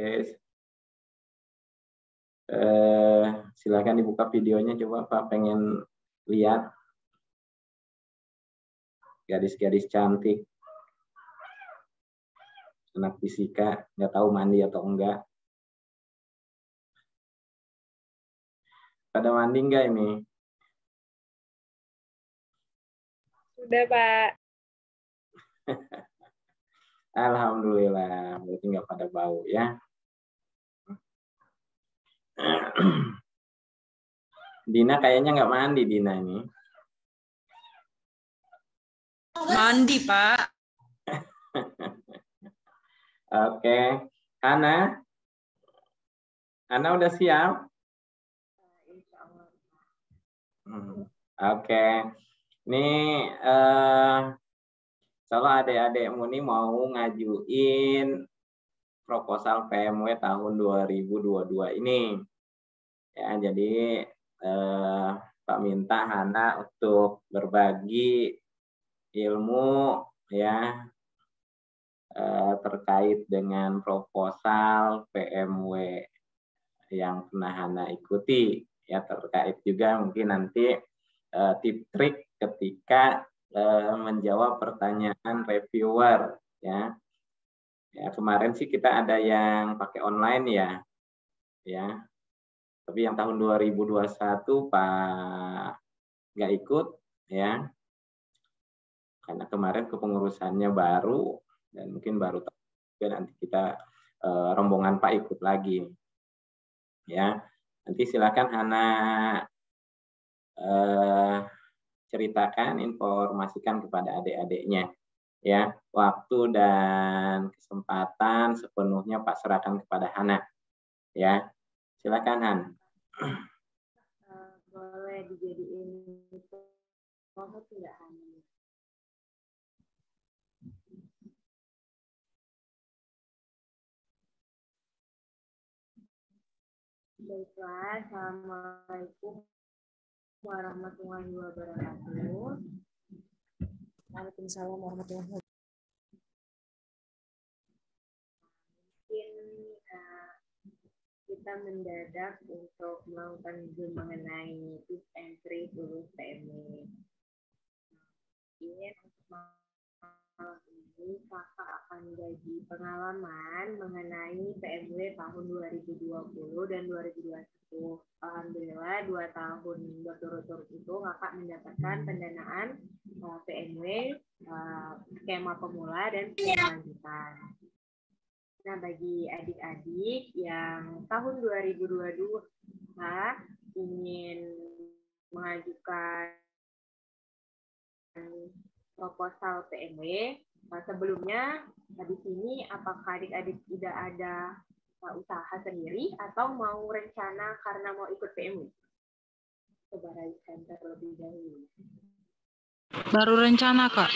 Oke. Silakan dibuka videonya, coba Pak pengen lihat gadis-gadis cantik anak fisika, nggak tahu mandi atau enggak. Pada mandi enggak ini? Sudah, Pak. Alhamdulillah, berarti nggak pada bau ya. Dina kayaknya nggak mandi, Dina ini. Mandi, Pak. Oke, Hana udah siap? Oke, ini kalau adik-adikmu nih mau ngajuin proposal PMW tahun 2022 ini, ya jadi Pak minta Hana untuk berbagi ilmu ya terkait dengan proposal PMW yang pernah Hana ikuti, ya terkait juga mungkin nanti tip-trik ketika menjawab pertanyaan reviewer ya. Ya kemarin sih kita ada yang pakai online ya. Tapi yang tahun 2021 Pak nggak ikut ya. Karena kemarin kepengurusannya baru dan mungkin baru nanti kita rombongan Pak ikut lagi. Ya. Nanti silakan Hana ceritakan, informasikan kepada adik-adiknya. Ya, waktu dan kesempatan sepenuhnya Pak serahkan kepada Hana. Ya, silakan Han. Boleh dijadiin foto tidak Hana? Baiklah, assalamualaikum warahmatullahi wabarakatuh. Waalaikumsalam warahmatullahi wabarakatuh. Mungkin kita mendadak untuk melakukan Zoom mengenai tips and trik lulus PMW. Ini untuk malam ini kakak akan bagi pengalaman mengenai PMW tahun 2020 dan 2021. Alhamdulillah 2 tahun berturut-turut itu kakak mendapatkan pendanaan PMW, skema pemula dan skema lanjutan. Nah, bagi adik-adik yang tahun 2022 ingin mengajukan proposal PMW, sebelumnya di sini apakah adik-adik tidak ada usaha sendiri atau mau rencana karena mau ikut PMW? Coba raiskan terlebih dahulu. Baru rencana, Kak.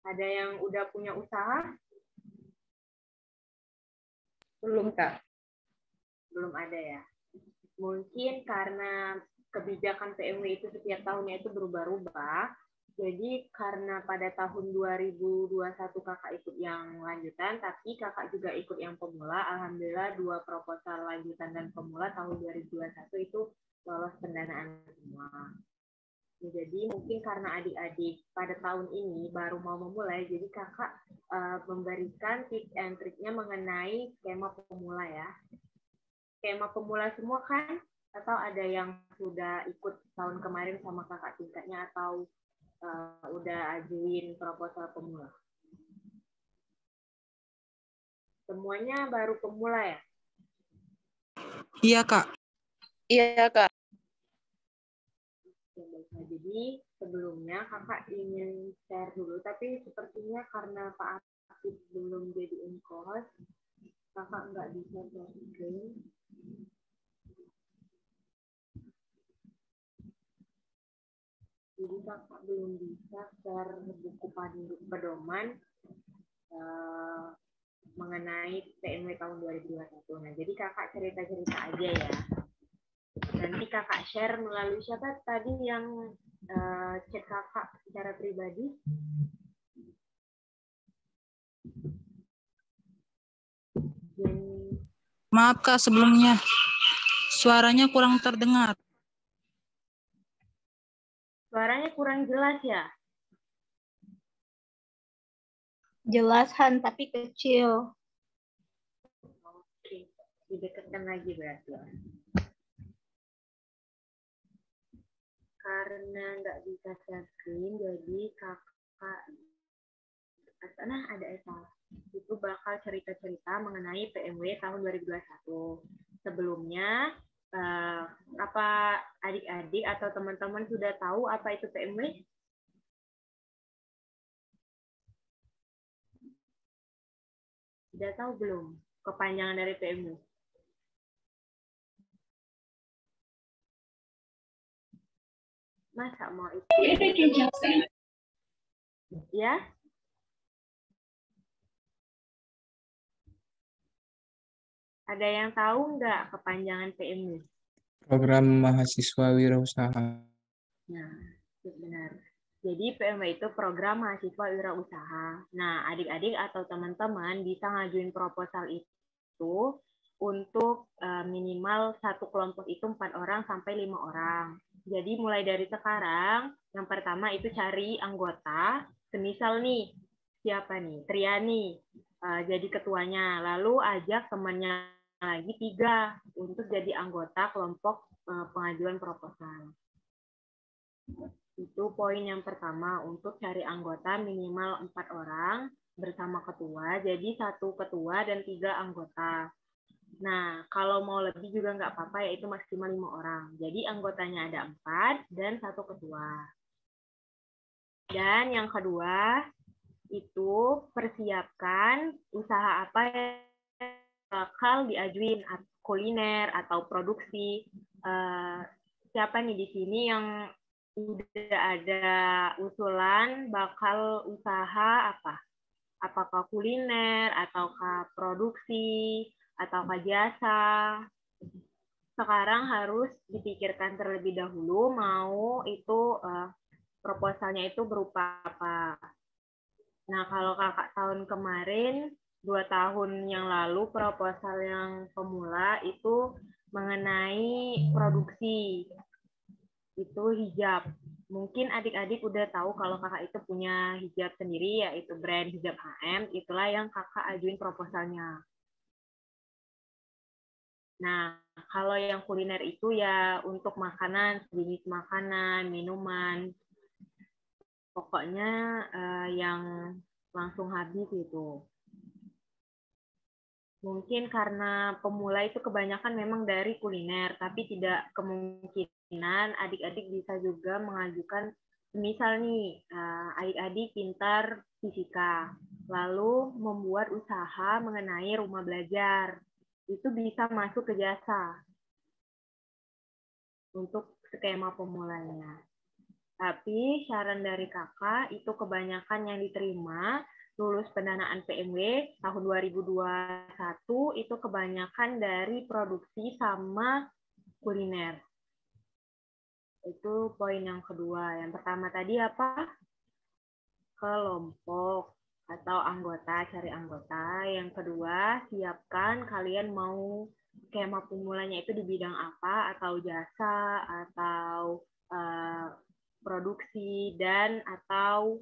Ada yang udah punya usaha? Belum, Kak. Belum ada ya. Mungkin karena kebijakan PMW itu setiap tahunnya itu berubah-ubah. Jadi karena pada tahun 2021 kakak ikut yang lanjutan, tapi kakak juga ikut yang pemula. Alhamdulillah 2 proposal lanjutan dan pemula tahun 2021 itu lolos pendanaan semua. Jadi mungkin karena adik-adik pada tahun ini baru mau memulai, jadi kakak memberikan tips and triknya mengenai skema pemula ya. Skema pemula semua kan? Atau ada yang sudah ikut tahun kemarin sama kakak tingkatnya atau udah ajuin proposal pemula? Semuanya baru pemula ya? Iya, Kak. Iya, Kak. Nah, jadi sebelumnya kakak ingin share dulu, tapi sepertinya karena Pak Akif belum jadi in-course, kakak nggak bisa share screen. Jadi kakak belum bisa share buku pedoman mengenai PMW tahun 2021. Nah, jadi kakak cerita-cerita aja ya. Nanti kakak share melalui siapa tadi yang chat kakak secara pribadi? Maaf Kak sebelumnya. Suaranya kurang terdengar. Suaranya kurang jelas ya? Jelas Han, tapi kecil. Oke, didekatkan lagi berarti. Karena nggak bisa share screen, jadi kakak, nah ada Eva, itu bakal cerita-cerita mengenai PMW tahun 2021. Sebelumnya, apa adik-adik atau teman-teman sudah tahu apa itu PMW? Sudah tahu belum kepanjangan dari PMW? Masa mau itu? Ya? Ada yang tahu nggak kepanjangan PMW? Program Mahasiswa Wirausaha. Nah, benar. Jadi PMW itu program mahasiswa wirausaha. Nah, adik-adik atau teman-teman bisa ngajuin proposal itu untuk minimal satu kelompok itu 4 orang sampai 5 orang. Jadi mulai dari sekarang, yang pertama itu cari anggota. Semisal nih, siapa nih? Triani jadi ketuanya. Lalu ajak temannya lagi 3 untuk jadi anggota kelompok pengajuan proposal. Itu poin yang pertama, untuk cari anggota minimal 4 orang bersama ketua, jadi 1 ketua dan 3 anggota. Nah, kalau mau lebih juga nggak apa-apa, yaitu maksimal 5 orang. Jadi anggotanya ada 4 dan 1 ketua. Dan yang kedua, itu persiapkan usaha apa yang bakal diajuin, kuliner atau produksi. Siapa nih di sini yang udah ada usulan bakal usaha apa? Apakah kuliner, ataukah produksi, ataukah jasa? Sekarang harus dipikirkan terlebih dahulu mau itu proposalnya itu berupa apa. Nah, kalau kakak tahun kemarin, 2 tahun yang lalu, proposal yang pemula itu mengenai produksi. Itu hijab. Mungkin adik-adik udah tahu kalau kakak itu punya hijab sendiri, yaitu brand hijab HM, itulah yang kakak ajuin proposalnya. Nah, kalau yang kuliner itu ya untuk makanan, jenis makanan, minuman, pokoknya yang langsung habis itu. Mungkin karena pemula itu kebanyakan memang dari kuliner, tapi tidak kemungkinan adik-adik bisa juga mengajukan, misal nih, adik-adik pintar fisika, lalu membuat usaha mengenai rumah belajar. Itu bisa masuk ke jasa untuk skema pemulanya. Tapi saran dari kakak, itu kebanyakan yang diterima lulus pendanaan PMW tahun 2021 itu kebanyakan dari produksi sama kuliner. Itu poin yang kedua. Yang pertama tadi apa? Kelompok atau anggota, cari anggota. Yang kedua, siapkan kalian mau skema pemulanya itu di bidang apa, atau jasa, atau produksi, dan atau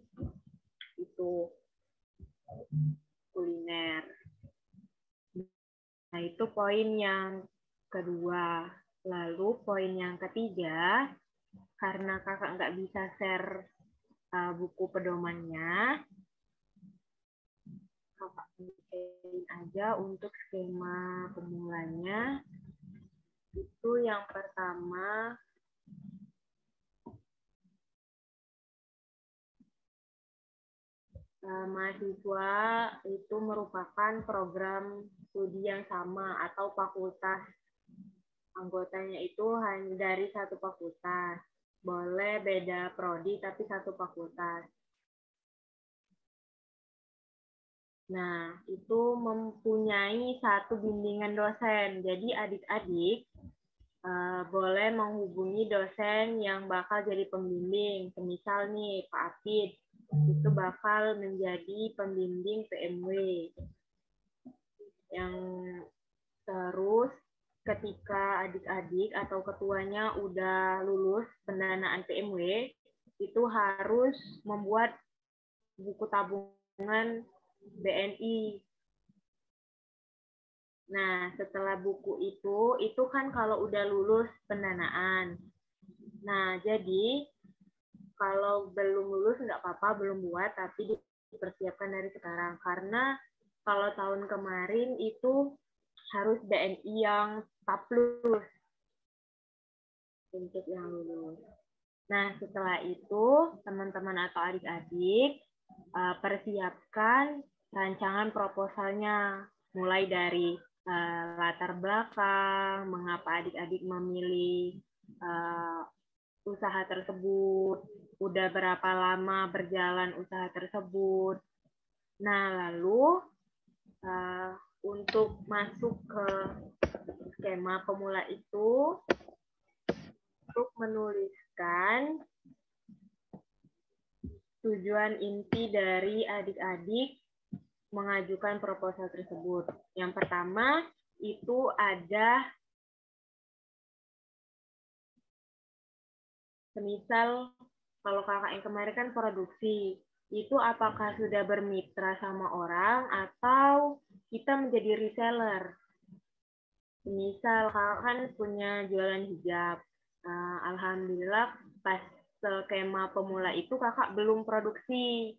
itu kuliner. Nah, itu poin yang kedua. Lalu poin yang ketiga, karena kakak nggak bisa share buku pedomannya, kakak bikin aja untuk skema pemulanya. Itu yang pertama, mahasiswa itu merupakan program studi yang sama atau fakultas. Anggotanya itu hanya dari satu fakultas. Boleh beda prodi tapi satu fakultas. Nah, itu mempunyai satu bimbingan dosen. Jadi adik-adik boleh menghubungi dosen yang bakal jadi pembimbing. Semisal nih Pak Apid, itu bakal menjadi pembimbing PMW. Yang Terus ketika adik-adik atau ketuanya udah lulus pendanaan PMW, itu harus membuat buku tabungan BNI. Nah, setelah buku itu kan kalau udah lulus pendanaan. Nah, jadi kalau belum lulus nggak apa-apa, belum buat, tapi dipersiapkan dari sekarang. Karena kalau tahun kemarin itu harus BNI yang 4+ untuk yang lulus. Nah, setelah itu, teman-teman atau adik-adik persiapkan rancangan proposalnya, mulai dari latar belakang, mengapa adik-adik memilih usaha tersebut, udah berapa lama berjalan usaha tersebut. Nah, lalu untuk masuk ke skema pemula itu, untuk menuliskan tujuan inti dari adik-adik mengajukan proposal tersebut. Yang pertama, itu ada semisal kalau kakak yang kemarin kan produksi, itu apakah sudah bermitra sama orang atau kita menjadi reseller. Misal kakak kan punya jualan hijab. Alhamdulillah pas skema pemula itu kakak belum produksi,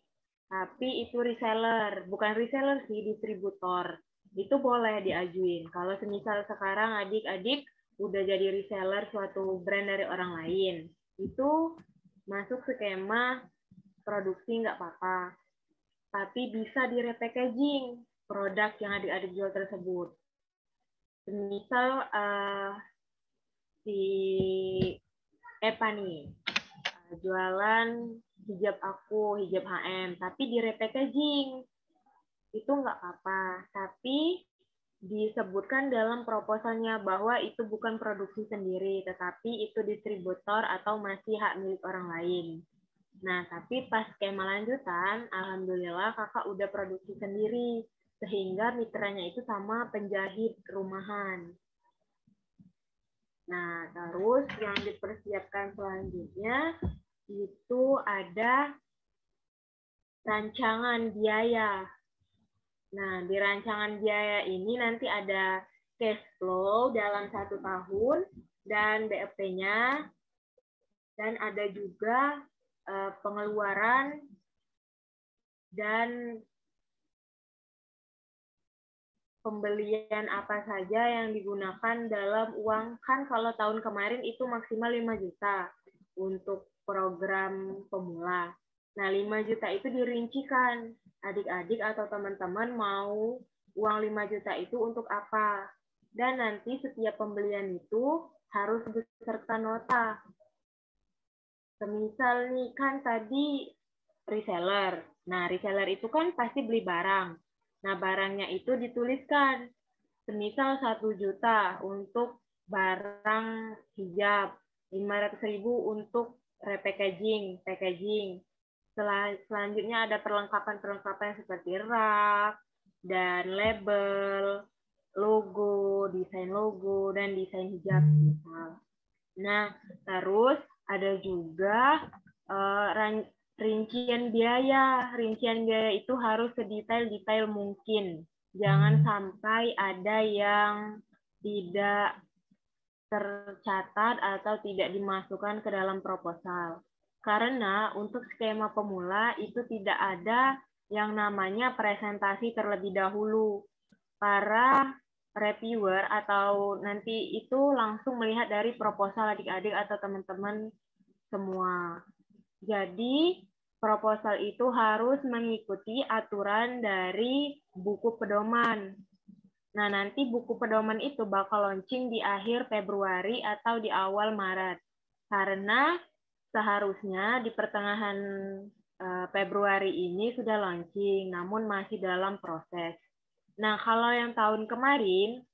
tapi itu reseller. Bukan reseller sih, distributor. Itu boleh diajuin. Kalau semisal sekarang adik-adik udah jadi reseller suatu brand dari orang lain, itu masuk skema produksi nggak apa-apa. Tapi bisa di-repackaging produk yang adik-adik jual tersebut. Misal si Epa nih, jualan hijab aku, hijab HM, tapi di-repackaging. Itu nggak apa-apa. Tapi disebutkan dalam proposalnya bahwa itu bukan produksi sendiri, tetapi itu distributor atau masih hak milik orang lain. Nah, tapi pas skema lanjutan, alhamdulillah kakak udah produksi sendiri, sehingga mitranya itu sama penjahit rumahan. Nah, terus yang dipersiapkan selanjutnya itu ada rancangan biaya. Nah, di rancangan biaya ini nanti ada cash flow dalam 1 tahun dan BEP-nya, dan ada juga pengeluaran dan pembelian apa saja yang digunakan dalam uang. Kan kalau tahun kemarin itu maksimal 5 juta untuk program pemula. Nah, 5 juta itu dirincikan. Adik-adik atau teman-teman mau uang 5 juta itu untuk apa. Dan nanti setiap pembelian itu harus beserta nota. Semisal nih kan tadi reseller. Nah, reseller itu kan pasti beli barang. Nah, barangnya itu dituliskan. Semisal 1 juta untuk barang hijab, 500.000 untuk repackaging, packaging. Selanjutnya ada perlengkapan-perlengkapan seperti rak, dan label, logo, desain logo, dan desain hijab. Nah, terus ada juga rincian biaya. Rincian biaya itu harus sedetail-detail mungkin. Jangan sampai ada yang tidak tercatat atau tidak dimasukkan ke dalam proposal. Karena untuk skema pemula itu tidak ada yang namanya presentasi terlebih dahulu. Para reviewer atau nanti itu langsung melihat dari proposal adik-adik atau teman-teman semua. Jadi proposal itu harus mengikuti aturan dari buku pedoman. Nah, nanti buku pedoman itu bakal launching di akhir Februari atau di awal Maret. Karena seharusnya di pertengahan Februari ini sudah launching, namun masih dalam proses. Nah, kalau yang tahun kemarin,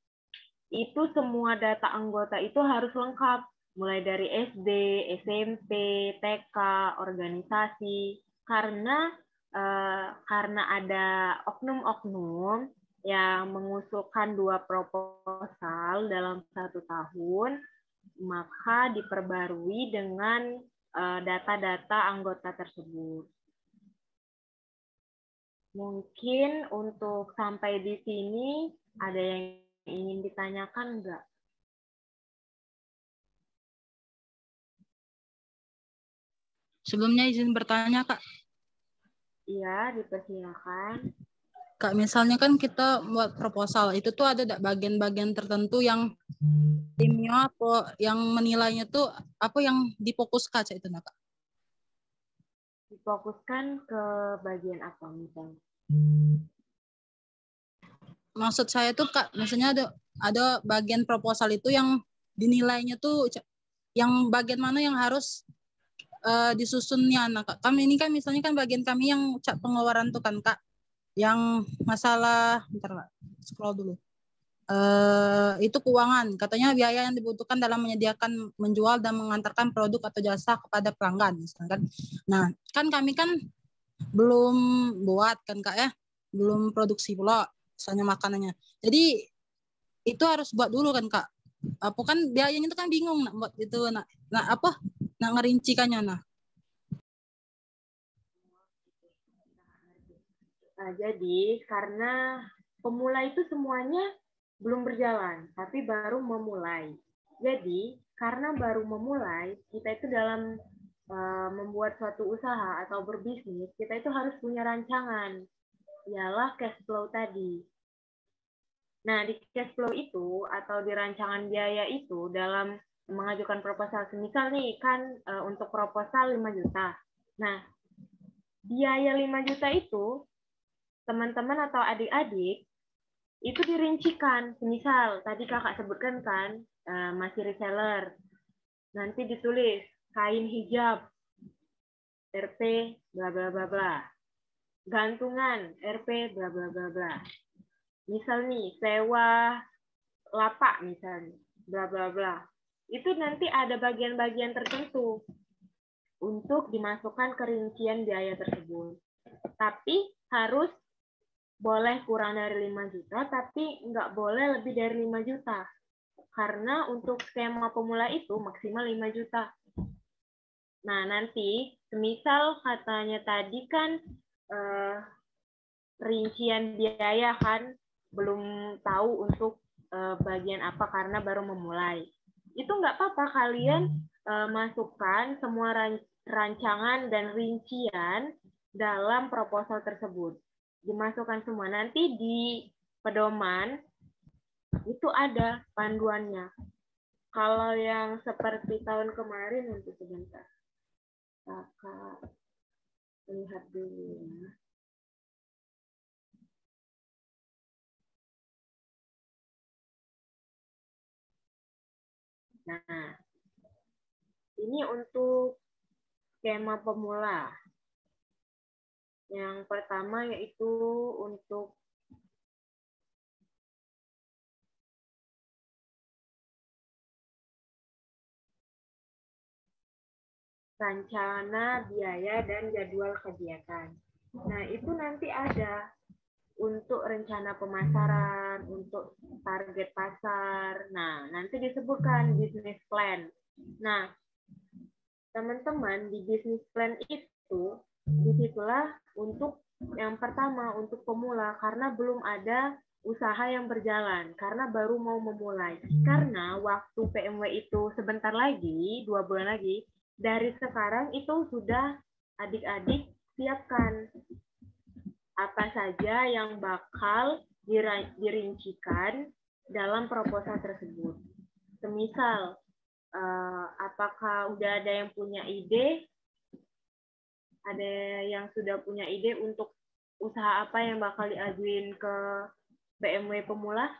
itu semua data anggota itu harus lengkap. Mulai dari SD, SMP, TK, organisasi. Karena ada oknum-oknum yang mengusulkan 2 proposal dalam 1 tahun, maka diperbarui dengan data-data anggota tersebut. Mungkin untuk sampai di sini ada yang ingin ditanyakan enggak? Sebelumnya izin bertanya, Kak. Iya, dipersilakan. Kak, misalnya kan kita buat proposal, itu tuh ada bagian-bagian tertentu yang timnya apa yang menilainya tuh apa yang difokuskan itu, Kak? Difokuskan ke bagian apa misalnya? Maksud saya tuh, Kak, misalnya ada bagian proposal itu yang dinilainya tuh yang bagian mana yang harus disusunnya. Nah, Kak, kami ini kan misalnya kan bagian kami yang pengeluaran tuh kan, Kak, yang masalah, bentar, Kak, scroll dulu. Itu keuangan, katanya biaya yang dibutuhkan dalam menyediakan, menjual dan mengantarkan produk atau jasa kepada pelanggan, misalkan. Nah, kan kami kan belum buat kan, Kak, ya, belum produksi pula, misalnya makanannya. Jadi itu harus buat dulu kan, Kak. Apa kan biayanya itu kan bingung nak buat itu, nak apa, nak ngerincikannya, nah. Nah, jadi karena pemula itu semuanya belum berjalan, tapi baru memulai. Jadi karena baru memulai, kita itu dalam membuat suatu usaha atau berbisnis, kita itu harus punya rancangan, ialah cash flow tadi. Nah, di cash flow itu atau di rancangan biaya itu dalam mengajukan proposal, misal nih kan untuk proposal 5 juta. Nah, biaya 5 juta itu teman-teman atau adik-adik itu dirincikan. Misal tadi kakak sebutkan kan masih reseller. Nanti ditulis kain hijab RP bla bla bla bla. Gantungan RP bla bla bla bla. Misal nih sewa lapak misalnya bla bla bla. Itu nanti ada bagian-bagian tertentu untuk dimasukkan ke rincian biaya tersebut. Tapi harus boleh kurang dari 5 juta, tapi nggak boleh lebih dari 5 juta. Karena untuk skema pemula itu maksimal 5 juta. Nah, nanti, semisal katanya tadi kan rincian biaya kan belum tahu untuk bagian apa karena baru memulai. Itu nggak apa-apa, kalian masukkan semua rancangan dan rincian dalam proposal tersebut. Dimasukkan semua. Nanti di pedoman itu ada panduannya. Kalau yang seperti tahun kemarin, nanti sebentar. Kakak lihat dulu ya. Nah, ini untuk skema pemula. Yang pertama yaitu untuk rencana biaya dan jadwal kegiatan. Nah, itu nanti ada untuk rencana pemasaran, untuk target pasar. Nah, nanti disebutkan business plan. Nah, teman-teman, di business plan itu, disitulah untuk yang pertama, untuk pemula, karena belum ada usaha yang berjalan, karena baru mau memulai. Karena waktu PMW itu sebentar lagi, 2 bulan lagi, dari sekarang itu sudah adik-adik siapkan apa saja yang bakal dirincikan dalam proposal tersebut. Semisal, apakah udah ada yang punya ide? Ada yang sudah punya ide untuk usaha apa yang bakal diajuin ke BMW pemula?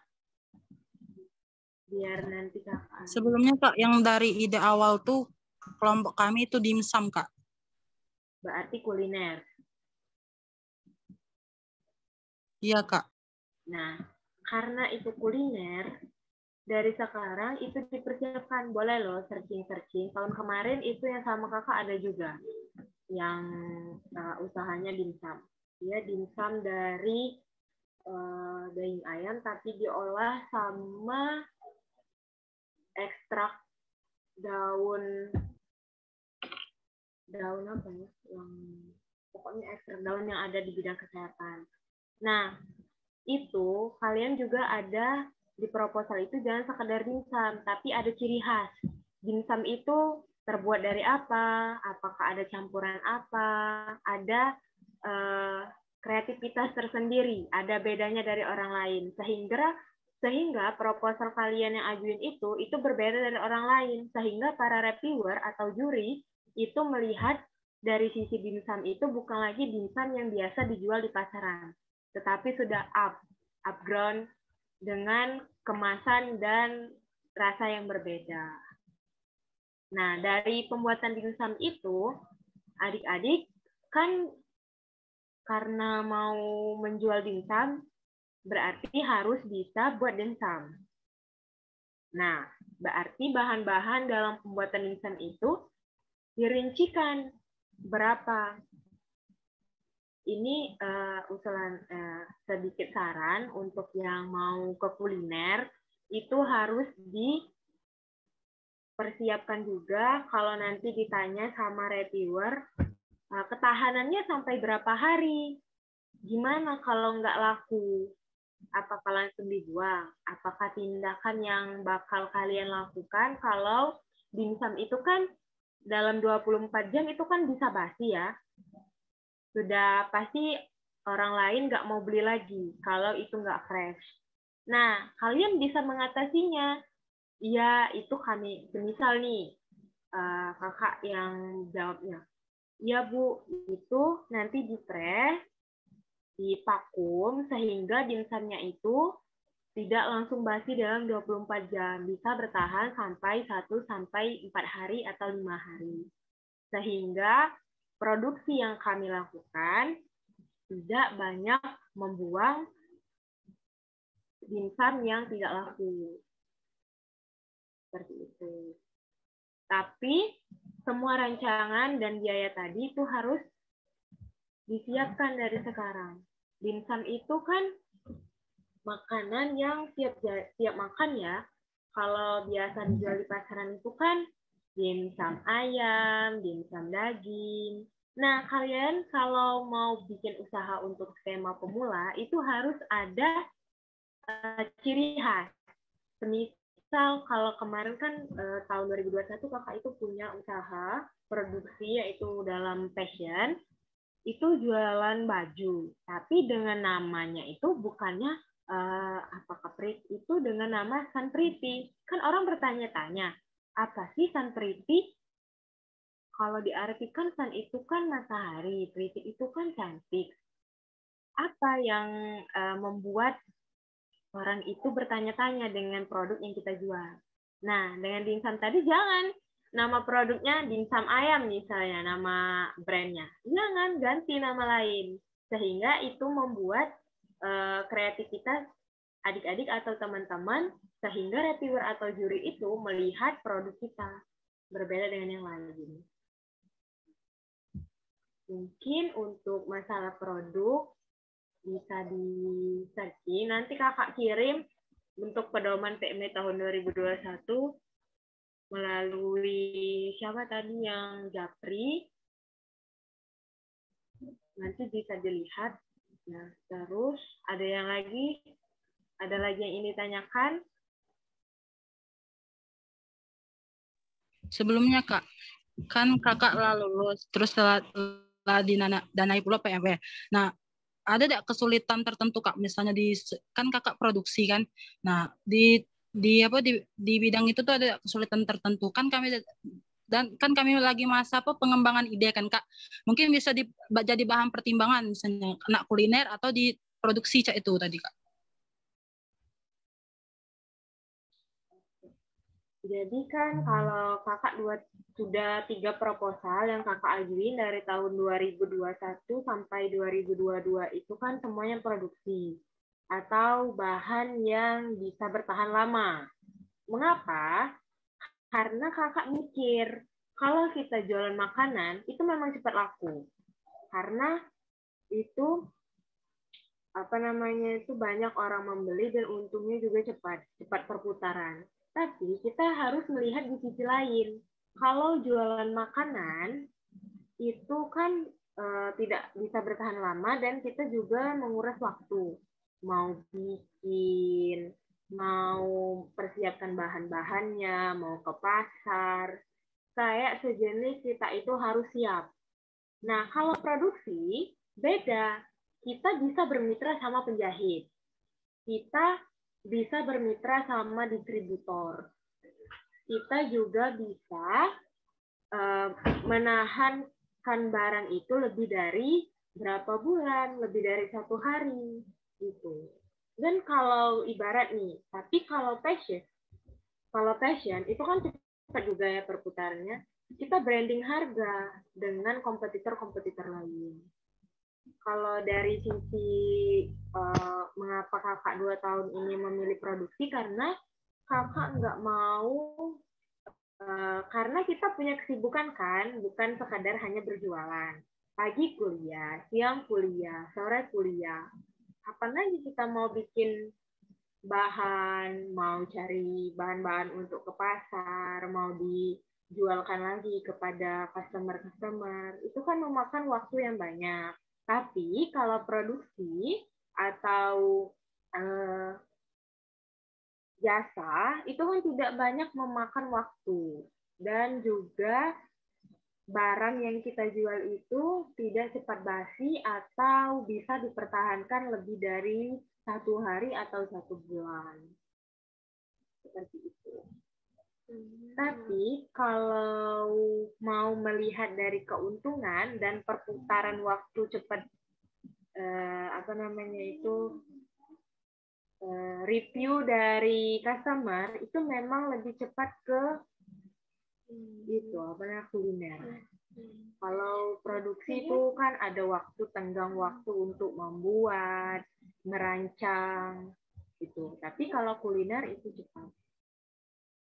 Biar nanti kakak. Sebelumnya, Kak, yang dari ide awal tuh kelompok kami itu dimsum, Kak. Berarti kuliner. Iya, Kak. Nah, karena itu kuliner, dari sekarang itu dipersiapkan. Boleh loh searching-searching. Tahun kemarin itu yang sama kakak ada juga. Yang usahanya dimsum. Dia dimsum dari daging ayam tapi diolah sama ekstrak daun apa ya, yang pokoknya ekstrak daun yang ada di bidang kesehatan. Nah, itu kalian juga ada di proposal itu jangan sekedar dimsum, tapi ada ciri khas. Dimsum itu terbuat dari apa? Apakah ada campuran apa? Ada kreativitas tersendiri, ada bedanya dari orang lain, sehingga proposal kalian yang ajuin itu berbeda dari orang lain, sehingga para reviewer atau juri itu melihat dari sisi dimsum itu bukan lagi dimsum yang biasa dijual di pasaran, tetapi sudah upground dengan kemasan dan rasa yang berbeda. Nah, dari pembuatan dimsum itu, adik-adik kan karena mau menjual dimsum, berarti harus bisa buat dimsum. Nah, berarti bahan-bahan dalam pembuatan dimsum itu dirincikan berapa. Ini usulan sedikit saran untuk yang mau ke kuliner, itu harus dipersiapkan juga kalau nanti ditanya sama reviewer, ketahanannya sampai berapa hari? Gimana kalau nggak laku? Apakah langsung dibuang? Apakah tindakan yang bakal kalian lakukan kalau dimsum itu kan dalam 24 jam itu kan bisa basi ya? Sudah pasti orang lain nggak mau beli lagi kalau itu nggak fresh. Nah, kalian bisa mengatasinya. Ya, itu kami, misal nih, kakak yang jawabnya. Ya Bu, itu nanti di-press, divakum, sehingga dimsumnya itu tidak langsung basi dalam 24 jam. Bisa bertahan sampai 1-4 hari atau 5 hari. Sehingga produksi yang kami lakukan tidak banyak membuang dimsum yang tidak laku. Seperti itu. Tapi semua rancangan dan biaya tadi itu harus disiapkan dari sekarang. Dimsum itu kan makanan yang siap makan ya. Kalau biasa dijual di pasaran itu kan dimsum ayam, dimsum daging. Nah, kalian kalau mau bikin usaha untuk skema pemula, itu harus ada ciri khas. Misal kalau kemarin kan tahun 2021 kakak itu punya usaha produksi yaitu dalam fashion, itu jualan baju, tapi dengan namanya itu bukannya apakah itu dengan nama Sanpriti. Kan orang bertanya-tanya, apa sih Sanpriti? Kalau diartikan San itu kan matahari, Priti itu kan cantik. Apa yang membuat orang itu bertanya-tanya dengan produk yang kita jual? Nah, dengan dimsum tadi jangan nama produknya dimsum ayam misalnya, nama brandnya. Jangan ganti nama lain. Sehingga itu membuat kreativitas adik-adik atau teman-teman, sehingga reviewer atau juri itu melihat produk kita berbeda dengan yang lain. Mungkin untuk masalah produk bisa di-searching. Nanti kakak kirim untuk pedoman PME tahun 2021 melalui siapa tadi yang Japri. Nanti bisa dilihat. Nah, terus ada lagi yang ini tanyakan? Sebelumnya Kak, kan kakak lulus, terus setelah didanai pula PME. Nah, ada tidak kesulitan tertentu Kak, misalnya kan kakak produksi kan, nah di bidang itu tuh ada kesulitan tertentu kan kami lagi masa pengembangan ide kan Kak, mungkin bisa jadi bahan pertimbangan misalnya anak kuliner atau di produksi Cak itu tadi Kak. Jadi kan kalau kakak sudah 3 proposal yang kakak ajuin dari tahun 2021 sampai 2022 itu kan semuanya produksi atau bahan yang bisa bertahan lama. Mengapa? Karena kakak mikir kalau kita jualan makanan itu memang cepat laku. Karena itu banyak orang membeli dan untungnya juga cepat perputaran. Tapi kita harus melihat di sisi lain. Kalau jualan makanan itu kan tidak bisa bertahan lama dan kita juga menguras waktu. Mau bikin, mau persiapkan bahan-bahannya, mau ke pasar, kayak sejenis kita itu harus siap. Nah, kalau produksi beda. Kita bisa bermitra sama penjahit. Kita bisa bermitra sama distributor. Kita juga bisa menahankan barang itu lebih dari berapa bulan, lebih dari 1 hari gitu. Dan kalau ibarat nih, tapi kalau fashion itu kan cepat juga ya perputarannya. Kita branding harga dengan kompetitor-kompetitor lain. Kalau dari sisi mengapa kakak 2 tahun ini memilih produksi, karena kakak nggak mau, karena kita punya kesibukan kan, bukan sekadar hanya berjualan. Pagi kuliah, siang kuliah, sore kuliah. Kapan lagi kita mau bikin bahan, mau cari bahan-bahan untuk ke pasar, mau dijualkan lagi kepada customer-customer. Itu kan memakan waktu yang banyak. Tapi kalau produksi atau jasa itu kan tidak banyak memakan waktu, dan juga barang yang kita jual itu tidak cepat basi atau bisa dipertahankan lebih dari 1 hari atau 1 bulan. Seperti itu. Tapi kalau mau melihat dari keuntungan dan perputaran waktu cepat, review dari customer itu memang lebih cepat ke kuliner. Kalau produksi itu kan ada waktu, tenggang waktu untuk membuat, merancang gitu. Tapi kalau kuliner itu cepat.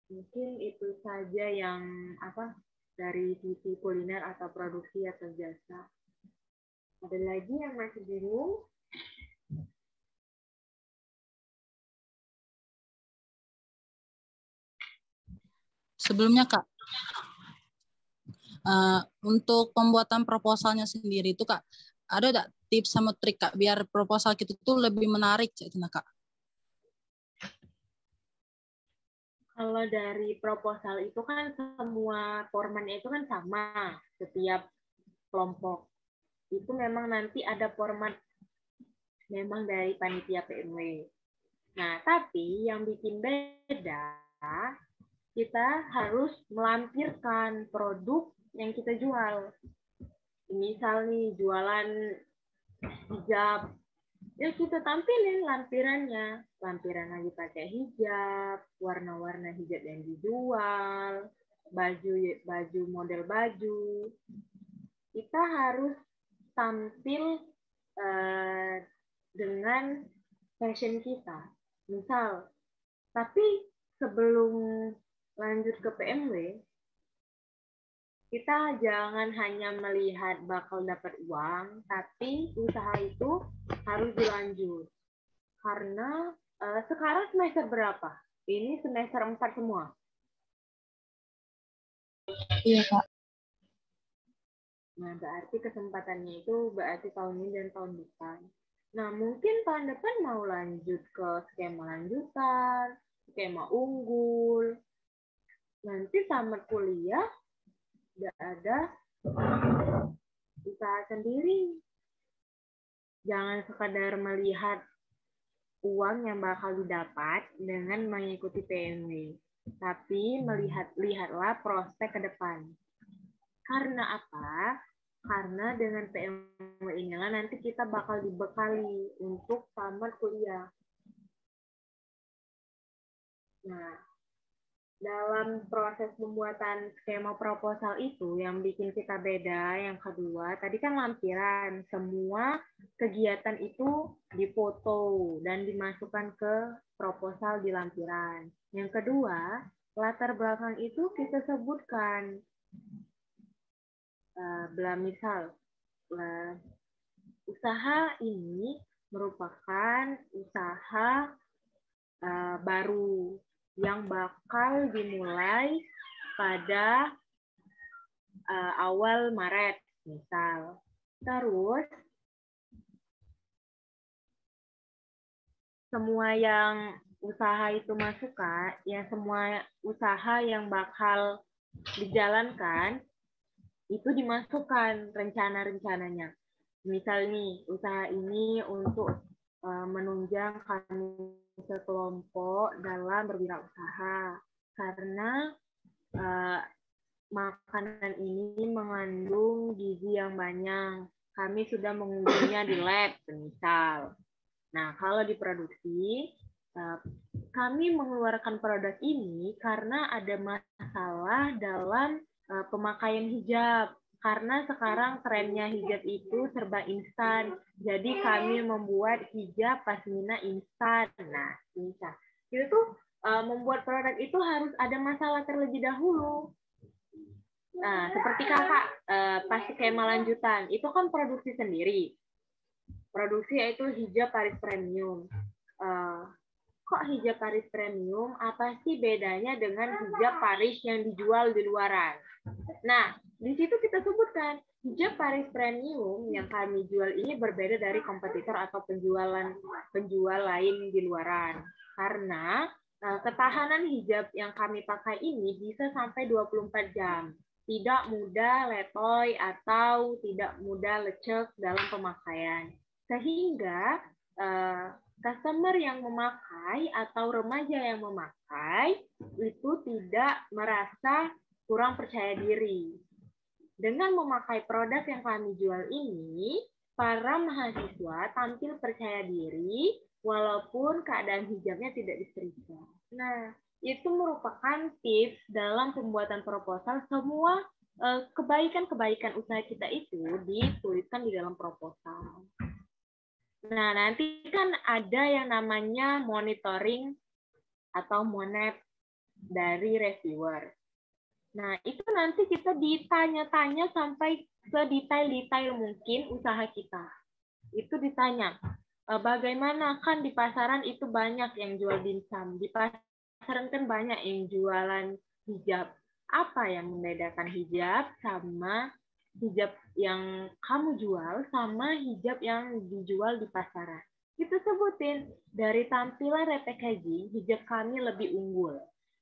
Mungkin itu saja yang dari sisi kuliner atau produksi atau jasa. Ada lagi yang masih bingung? Sebelumnya Kak, untuk pembuatan proposalnya sendiri itu Kak, ada nggak tips sama trik Kak biar proposal kita tuh lebih menarik Kak? Kalau dari proposal itu kan semua formatnya itu kan sama setiap kelompok. Itu memang nanti ada format memang dari panitia PMW. Nah, tapi yang bikin beda, kita harus melampirkan produk yang kita jual. Misal nih jualan hijab, ya kita tampilin lampirannya. Lampiran lagi pakai hijab, warna-warna hijab yang dijual, baju model baju. Kita harus tampil dengan fashion kita. Misal, tapi sebelum lanjut ke PMW, kita jangan hanya melihat bakal dapat uang, tapi usaha itu harus dilanjut. Karena sekarang semester berapa? Ini semester 4 semua. Iya, Kak. Nah, berarti kesempatannya itu berarti tahun ini dan tahun depan. Nah, mungkin tahun depan mau lanjut ke skema lanjutan, skema unggul. Nanti tamat kuliah, udah ada usaha sendiri. Jangan sekadar melihat uang yang bakal didapat dengan mengikuti PMW, tapi lihatlah prospek ke depan. Karena apa? Karena dengan PMW inilah nanti kita bakal dibekali untuk tamat kuliah. Nah, dalam proses pembuatan skema proposal itu yang bikin kita beda, yang kedua, tadi kan lampiran, semua kegiatan itu difoto dan dimasukkan ke proposal di lampiran. Yang kedua, latar belakang itu kita sebutkan. Misal, usaha ini merupakan usaha baru yang bakal dimulai pada awal Maret, misal. Terus, semua yang usaha itu masuk, Kak, ya semua usaha yang bakal dijalankan, itu dimasukkan rencana-rencananya. Misal nih, usaha ini untuk menunjang kami sekelompok dalam berwirausaha. Karena makanan ini mengandung gizi yang banyak. Kami sudah mengujinya di lab, misal. Nah, kalau diproduksi, kami mengeluarkan produk ini karena ada masalah dalam pemakaian hijab. Karena sekarang trennya hijab itu serba instan. Jadi kami membuat hijab pasmina instan. Nah, bisa. Itu tuh membuat produk itu harus ada masalah terlebih dahulu. Nah, seperti kakak pasti kema lanjutan, itu kan produksi sendiri. Produksi yaitu hijab Paris Premium. Kok hijab Paris Premium? Apa sih bedanya dengan hijab Paris yang dijual di luaran? Nah, di situ kita sebutkan hijab Paris Premium yang kami jual ini berbeda dari kompetitor atau penjual lain di luaran. Karena ketahanan hijab yang kami pakai ini bisa sampai 24 jam. Tidak mudah letoy atau tidak mudah lecek dalam pemakaian. Sehingga customer yang memakai atau remaja yang memakai itu tidak merasa kurang percaya diri. Dengan memakai produk yang kami jual ini, para mahasiswa tampil percaya diri walaupun keadaan hijabnya tidak diperiksa. Nah, itu merupakan tips dalam pembuatan proposal. Semua kebaikan-kebaikan usaha kita itu dituliskan di dalam proposal. Nah, nanti kan ada yang namanya monitoring atau monep dari reviewer. Nah, itu nanti kita ditanya-tanya sampai sedetail-detail mungkin usaha kita. Itu ditanya, bagaimana kan di pasaran itu banyak yang jual dimsum, di pasaran kan banyak yang jualan hijab. Apa yang membedakan hijab sama hijab yang kamu jual sama hijab yang dijual di pasaran? Kita sebutin, dari tampilan repackaging, hijab kami lebih unggul.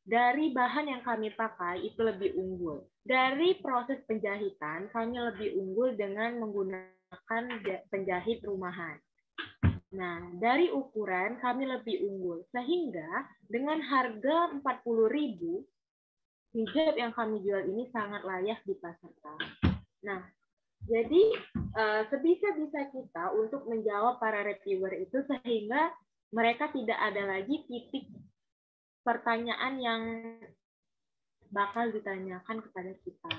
Dari bahan yang kami pakai itu lebih unggul. Dari proses penjahitan, kami lebih unggul dengan menggunakan penjahit rumahan. Nah, dari ukuran kami lebih unggul. Sehingga dengan harga 40.000, hijab yang kami jual ini sangat layak dipasarkan. Nah, jadi sebisa-bisa kita untuk menjawab para reviewer itu sehingga mereka tidak ada lagi titik pertanyaan yang bakal ditanyakan kepada kita.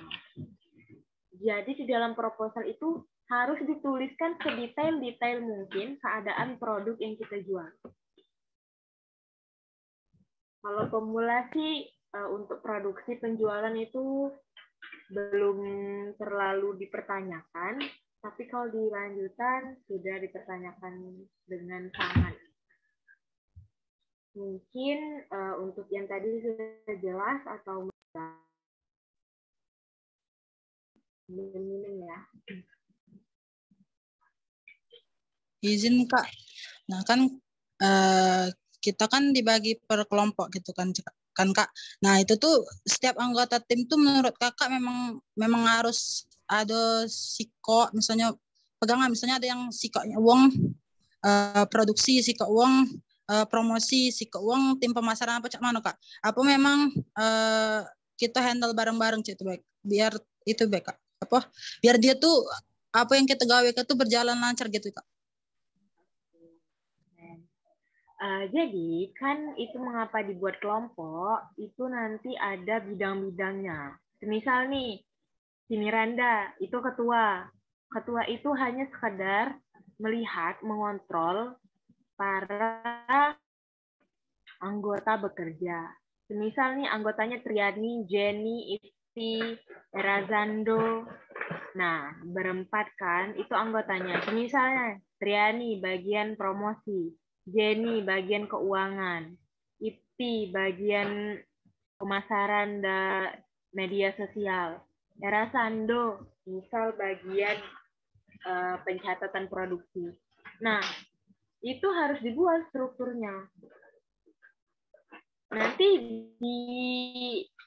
Jadi di dalam proposal itu harus dituliskan sedetail-detail mungkin keadaan produk yang kita jual. Kalau pemula sih untuk produksi penjualan itu belum terlalu dipertanyakan, tapi kalau di lanjutan sudah dipertanyakan dengan sangat. Mungkin untuk yang tadi sudah jelas atau minum ya. Izin Kak. Nah kan kita kan dibagi per kelompok gitu kan Kak. Nah itu tuh setiap anggota tim tuh menurut Kakak memang harus ada siko, misalnya pegangan, misalnya ada yang sikonya uang produksi, siko uang promosi, siko uang tim pemasaran apa cak mana Kak? Apa memang kita handle bareng-bareng itu baik, biar itu baik Kak. Apa biar dia tuh apa yang kita gawe itu berjalan lancar gitu Kak. Jadi kan itu mengapa dibuat kelompok, itu nanti ada bidang-bidangnya. Misal nih, si Miranda itu ketua. Ketua itu hanya sekedar melihat, mengontrol para anggota bekerja. Misal nih anggotanya Triani, Jenny, Isti, Erazando, Nah, berempat kan, itu anggotanya. Misalnya, Triani bagian promosi, Jenny bagian keuangan, Ipti bagian pemasaran dan media sosial, Era Sando misal bagian pencatatan produksi. Nah, itu harus dibuat strukturnya. Nanti di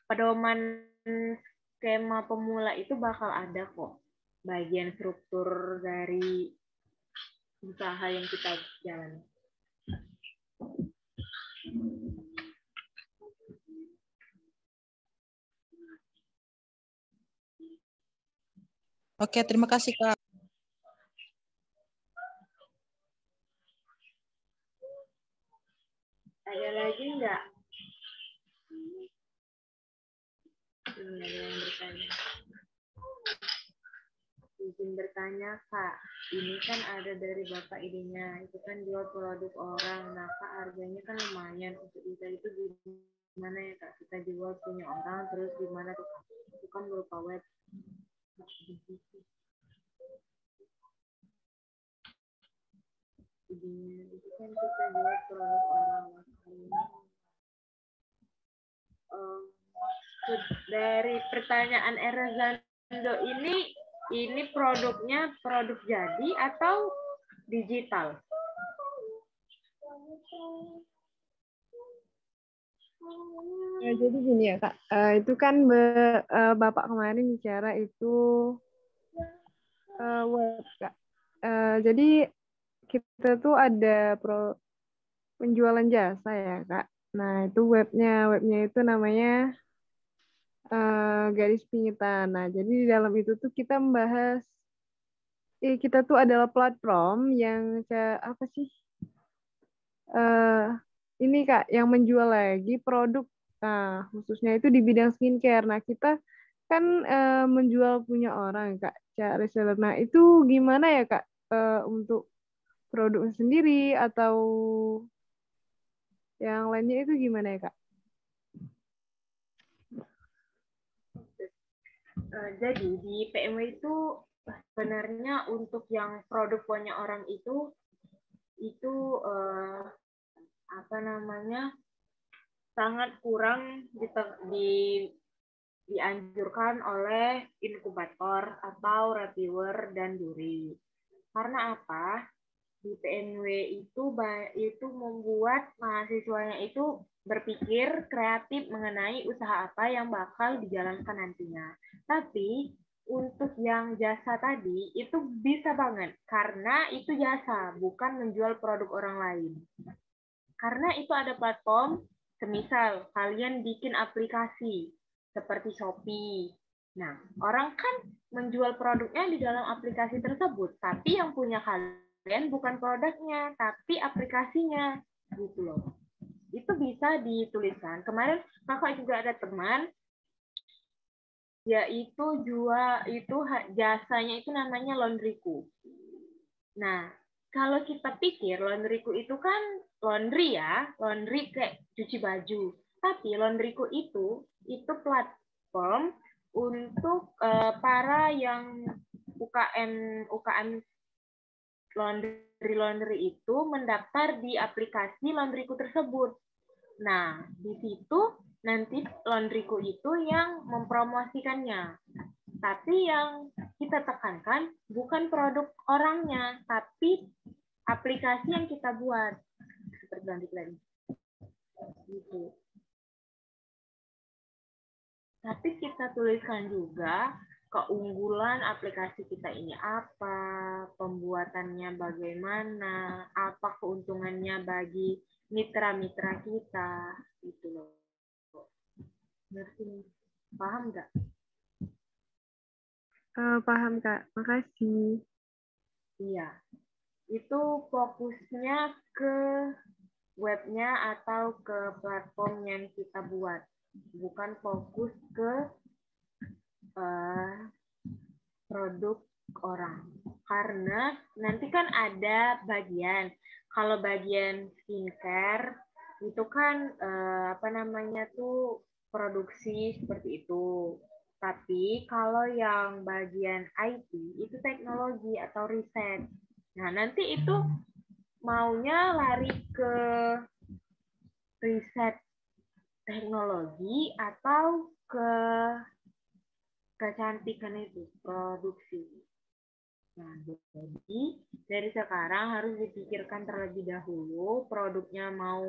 pedoman skema pemula itu bakal ada kok bagian struktur dari usaha yang kita jalani. Oke, terima kasih Kak. Ada lagi nggak? Ada yang bertanya. Izin bertanya, Kak. Ini kan ada dari Bapak idenya. Itu kan jual produk orang. Nah, Kak, harganya kan lumayan. Untuk bisa itu gimana ya, Kak? Kita jual punya orang, terus gimana tuh, Kak? Itu kan berupa web. Itu kan kita jual produk orang. Dari pertanyaan Erazando ini produknya produk jadi atau digital? Ya, jadi gini ya Kak, itu kan Bapak kemarin bicara itu web Kak. Jadi kita tuh ada penjualan jasa ya Kak. Nah itu webnya itu namanya Garis Pingitan. Nah jadi di dalam itu tuh kita membahas, kita tuh adalah platform yang apa sih? Ini Kak yang menjual lagi produk. Nah, khususnya itu di bidang skincare. Nah, kita kan menjual punya orang, Kak, reseller. Nah, itu gimana ya, Kak, untuk produk sendiri atau yang lainnya itu gimana ya, Kak? Jadi di PMW itu sebenarnya untuk yang produk punya orang itu apa namanya sangat kurang dianjurkan oleh inkubator atau reviewer dan juri. Karena apa? Di PMW itu membuat mahasiswanya itu berpikir kreatif mengenai usaha apa yang bakal dijalankan nantinya. Tapi untuk yang jasa tadi itu bisa banget karena itu jasa, bukan menjual produk orang lain. Karena itu ada platform, semisal kalian bikin aplikasi seperti Shopee. Nah, orang kan menjual produknya di dalam aplikasi tersebut, tapi yang punya kalian bukan produknya, tapi aplikasinya, gitu loh. Itu bisa dituliskan. Kemarin kakak juga ada teman, yaitu jasanya itu namanya Laundryku. Nah, kalau kita pikir Laundryku itu kan laundry ya, laundry kayak cuci baju. Tapi Laundryku itu platform untuk para yang UKM laundry itu mendaftar di aplikasi Laundryku tersebut. Nah, di situ nanti Laundryku itu yang mempromosikannya. Tapi yang kita tekankan bukan produk orangnya, tapi aplikasi yang kita buat. Seperti lanjut lagi. Gitu. Tapi kita tuliskan juga keunggulan aplikasi kita ini apa, pembuatannya bagaimana, apa keuntungannya bagi mitra-mitra kita, gitu loh. Ngerti? Paham nggak? Paham Kak, makasih. Iya, itu fokusnya ke webnya atau ke platform yang kita buat, bukan fokus ke produk orang. Karena nanti kan ada kalau bagian skincare itu kan apa namanya tuh produksi seperti itu. Tapi kalau yang bagian IT itu teknologi atau riset. Nah, nanti itu maunya lari ke riset teknologi atau ke kecantikan itu, produksi. Nah, jadi dari sekarang harus dipikirkan terlebih dahulu produknya mau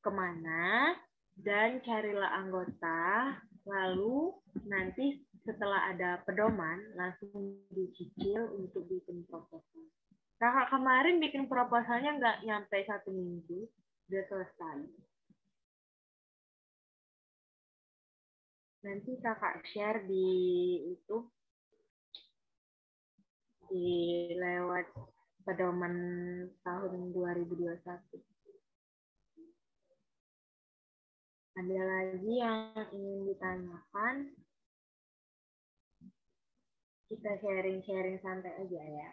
kemana, dan carilah anggota, lalu nanti setelah ada pedoman, langsung dicicil untuk bikin proposal. Kakak kemarin bikin proposalnya nggak nyampe 1 minggu, udah selesai. Nanti kakak share di itu, di lewat pedoman tahun 2021. Ada lagi yang ingin ditanyakan? Kita sharing-sharing santai aja ya.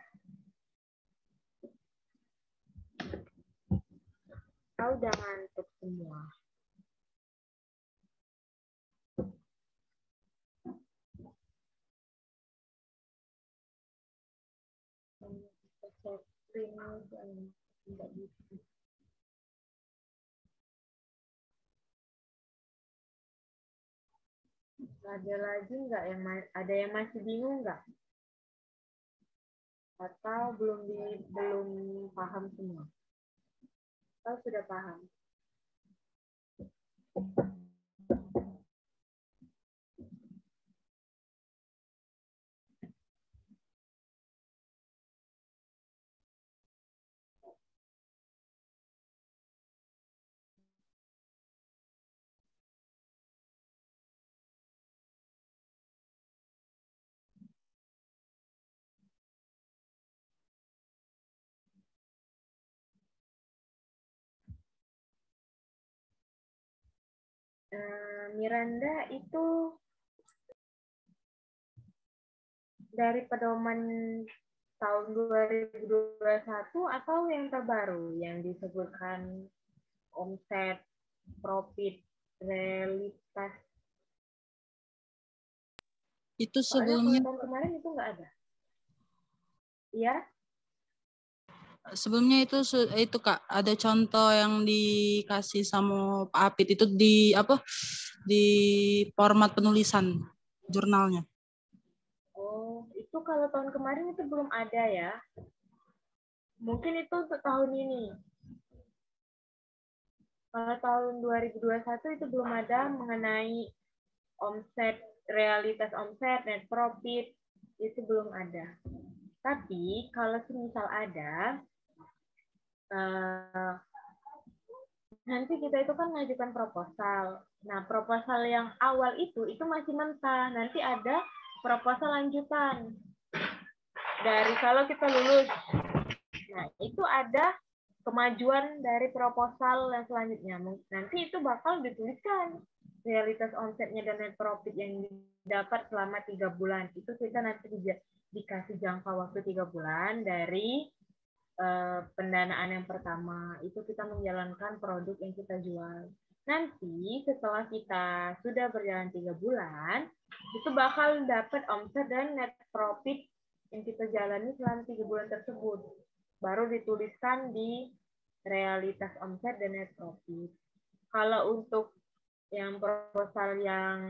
Kau udah ngantuk semua. Ada lagi nggak yang ada yang masih bingung nggak? Atau belum paham semua? Atau sudah paham? Miranda, itu dari pedoman tahun 2021 atau yang terbaru yang disebutkan omset, profit, realitas? Itu Soalnya sebelumnya kalau tahun kemarin itu nggak ada. Iya? sebelumnya itu Kak, ada contoh yang dikasih sama Pak Apit itu di format penulisan jurnalnya. Oh, itu kalau tahun kemarin itu belum ada ya. Mungkin itu untuk tahun ini. Kalau tahun 2021 itu belum ada mengenai omset, realitas omset, net profit, itu belum ada. Tapi kalau semisal ada, nanti kita itu kan mengajukan proposal. Nah, proposal yang awal itu masih mentah. Nanti ada proposal lanjutan. Dari kalau kita lulus. Nah, itu ada kemajuan dari proposal yang selanjutnya. Nanti itu bakal dituliskan realitas omsetnya dan net profit yang didapat selama 3 bulan. Itu kita nanti dikasih jangka waktu 3 bulan dari pendanaan yang pertama. Itu kita menjalankan produk yang kita jual. Nanti setelah kita sudah berjalan 3 bulan, itu bakal dapat omset dan net profit yang kita jalani selama 3 bulan tersebut. Baru dituliskan di realitas omset dan net profit. Kalau untuk yang proposal yang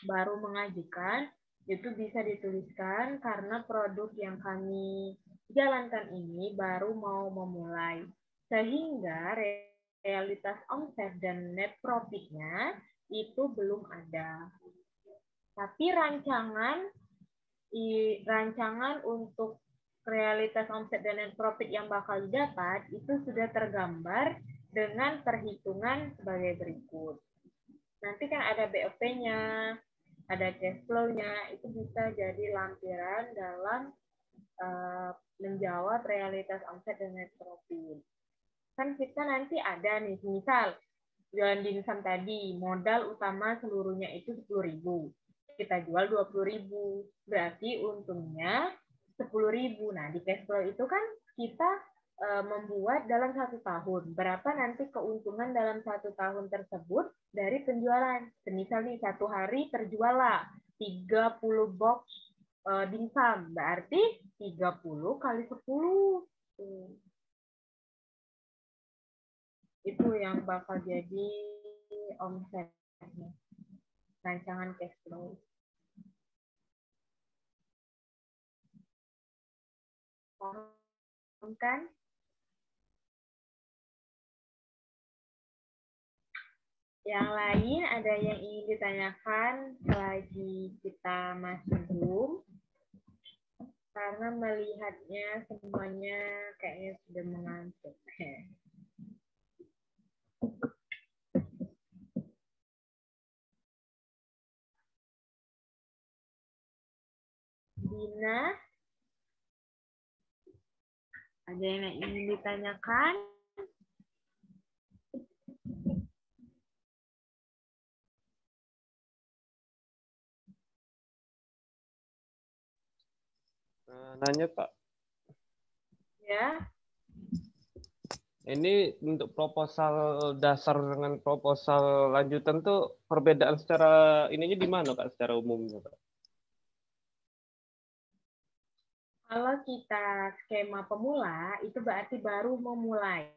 baru mengajukan, itu bisa dituliskan karena produk yang kami jalankan ini baru mau memulai. Sehingga realitas omset dan net profitnya itu belum ada. Tapi rancangan untuk realitas omset dan net profit yang bakal didapat itu sudah tergambar dengan perhitungan sebagai berikut. Nanti kan ada BOP-nya, ada cash flow-nya, itu bisa jadi lampiran dalam menjawab realitas omset dan net profit. Kan kita nanti ada nih, misal jualan dimsum tadi, modal utama seluruhnya itu 10.000. Kita jual 20.000. Berarti untungnya 10.000. Nah, di cash flow itu kan kita membuat dalam 1 tahun. Berapa nanti keuntungan dalam 1 tahun tersebut dari penjualan. Misal nih 1 hari terjual lah 30 box dimsum. Berarti 30 kali 10. Itu yang bakal jadi omsetnya. Rancangan cash flow. Paham kan? Yang lain ada yang ingin ditanyakan selagi kita masih Zoom? Karena melihatnya semuanya kayaknya sudah mengantuk. Dina, ada yang ingin ditanyakan? Nanya Kak, Ya, ini untuk proposal dasar dengan proposal lanjutan tuh perbedaan secara ininya di mana Kak, secara umumnya Kak? kalau kita skema pemula itu berarti baru memulai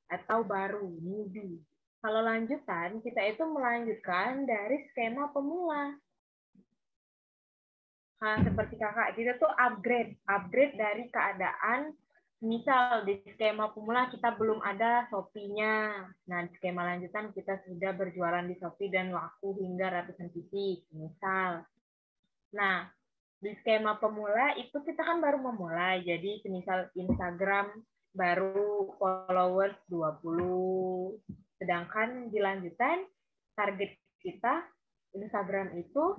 atau baru newbie. Kalau lanjutan kita itu melanjutkan dari skema pemula. Nah, seperti kakak kita tuh upgrade dari keadaan. Misal di skema pemula kita belum ada Shopee-nya. Nah, di skema lanjutan kita sudah berjualan di Shopee dan laku hingga ratusan titik, misal. Nah, di skema pemula itu kita kan baru memulai. Jadi, misal Instagram baru followers 20. Sedangkan di lanjutan target kita Instagram itu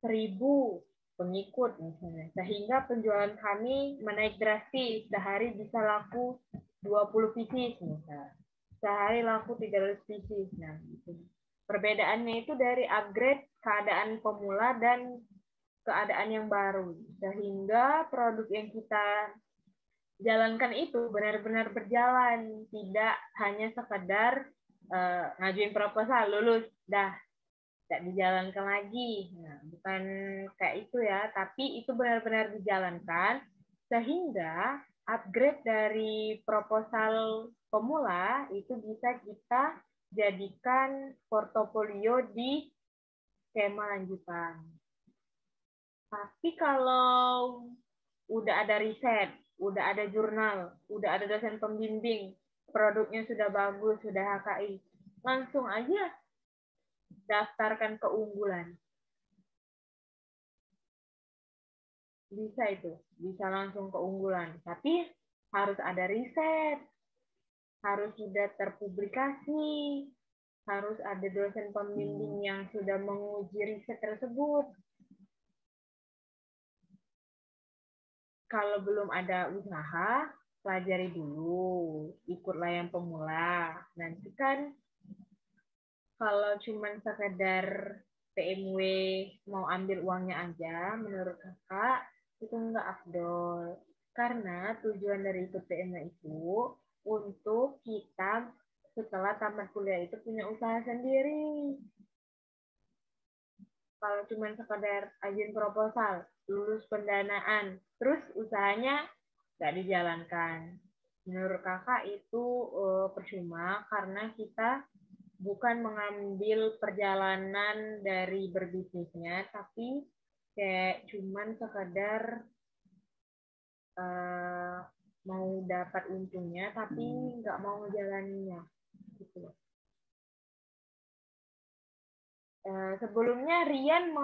1.000 pengikut misalnya. Sehingga penjualan kami menaik drastis. Sehari bisa laku 20 pieces misalnya. Sehari laku 300 pieces. Nah, gitu. Perbedaannya itu dari upgrade keadaan pemula dan keadaan yang baru. Sehingga produk yang kita jalankan itu benar-benar berjalan. Tidak hanya sekedar ngajuin proposal, lulus, dah. Tidak dijalankan lagi. Nah, bukan kayak itu ya, tapi itu benar-benar dijalankan sehingga upgrade dari proposal pemula itu bisa kita jadikan portofolio di skema lanjutan. Tapi kalau udah ada riset, udah ada jurnal, udah ada dosen pembimbing, produknya sudah bagus, sudah HKI, langsung aja daftarkan keunggulan. Bisa itu, bisa langsung keunggulan. Tapi harus ada riset, harus sudah terpublikasi, harus ada dosen pembimbing yang sudah menguji riset tersebut. Kalau belum ada usaha, pelajari dulu, ikutlah yang pemula. Nanti kan kalau cuma sekedar PMW mau ambil uangnya aja, menurut kakak itu nggak afdol. Karena tujuan dari ikut PMW itu untuk kita setelah tamat kuliah itu punya usaha sendiri. Kalau cuma sekedar ajuin proposal, lulus pendanaan, terus usahanya nggak dijalankan. Menurut kakak itu percuma karena kita bukan mengambil perjalanan dari berbisnisnya, tapi kayak cuman sekedar mau dapat untungnya, tapi nggak mau ngejalaninnya. Gitu. Sebelumnya Rian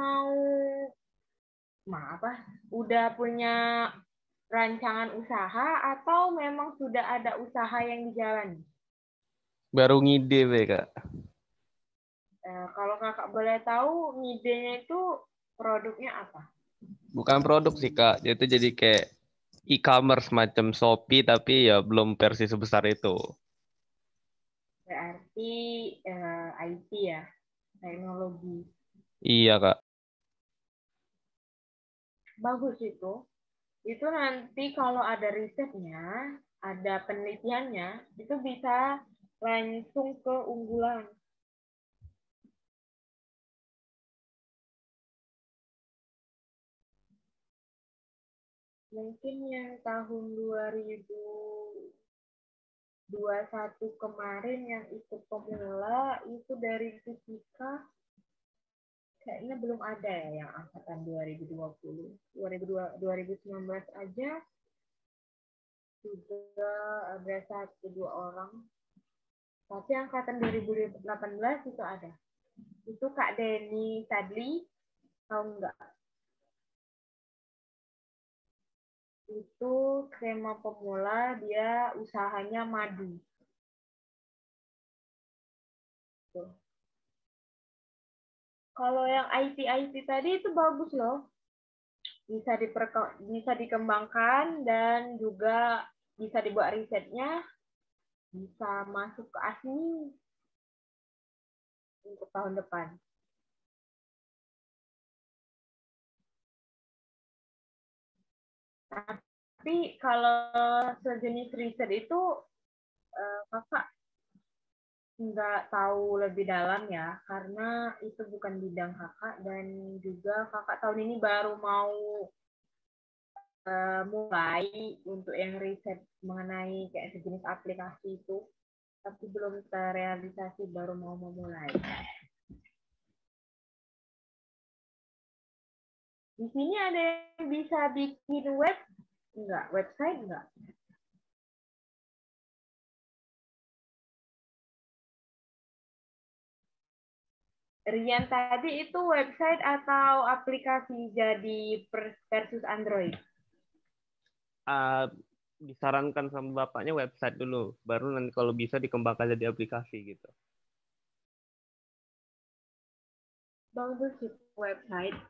udah punya rancangan usaha atau memang sudah ada usaha yang dijalani? Baru ngide deh Kak. Kalau kakak boleh tahu, ngidenya itu produknya apa? Bukan produk sih Kak, itu jadi kayak e-commerce macam Shopee tapi ya belum versi sebesar itu. Berarti IT ya, teknologi. Iya Kak. Bagus itu. Itu nanti kalau ada risetnya, ada penelitiannya, itu bisa langsung ke unggulan. Mungkin yang tahun 2021 kemarin yang ikut pemula itu dari fisika kayaknya belum ada ya yang angkatan 2020. 2019 aja juga ada 1-2 orang. Tapi angkatan 2018 itu ada. Itu Kak Denny Sadli, tahu nggak? Itu skema pemula, dia usahanya madu. Tuh. Kalau yang IT tadi itu bagus loh. Bisa dikembangkan dan juga bisa dibuat risetnya, bisa masuk ke ASMI untuk tahun depan. Tapi kalau sejenis riset itu kakak nggak tahu lebih dalam ya, karena itu bukan bidang kakak dan juga kakak tahun ini baru mau mulai untuk yang riset mengenai kayak sejenis aplikasi itu, tapi belum terrealisasi, baru mau memulai. Di sini ada yang bisa bikin website enggak? Rian tadi itu website atau aplikasi jadi versus Android? Disarankan sama bapaknya website dulu, baru nanti kalau bisa dikembangkan jadi aplikasi gitu. Bagus sih website.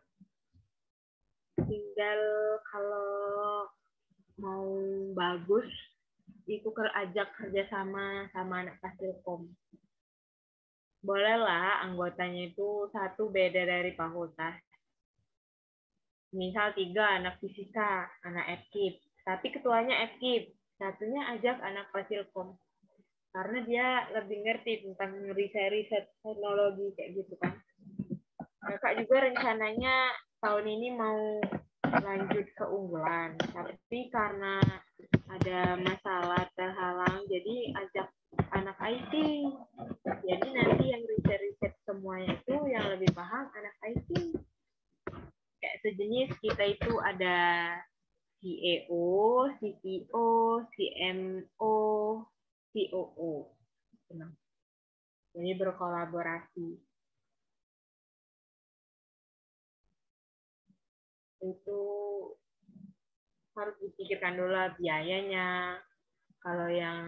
Tinggal kalau mau bagus itu ajak kerjasama sama anak Fasilkom. Bolehlah anggotanya itu satu beda dari fakultas. Misal 3 anak fisika, anak FKIP, tapi ketuanya FKIP. Satunya ajak anak Fasilkom. Karena dia lebih ngerti tentang riset teknologi kayak gitu kan. Kakak juga rencananya tahun ini mau lanjut ke unggulan, tapi karena ada masalah terhalang, jadi ajak anak IT. Jadi nanti yang riset semuanya itu yang lebih paham anak IT. Kayak sejenis kita itu ada CEO, CTO, CMO, COO. Jadi berkolaborasi. Itu harus dipikirkan dulu biayanya. Kalau yang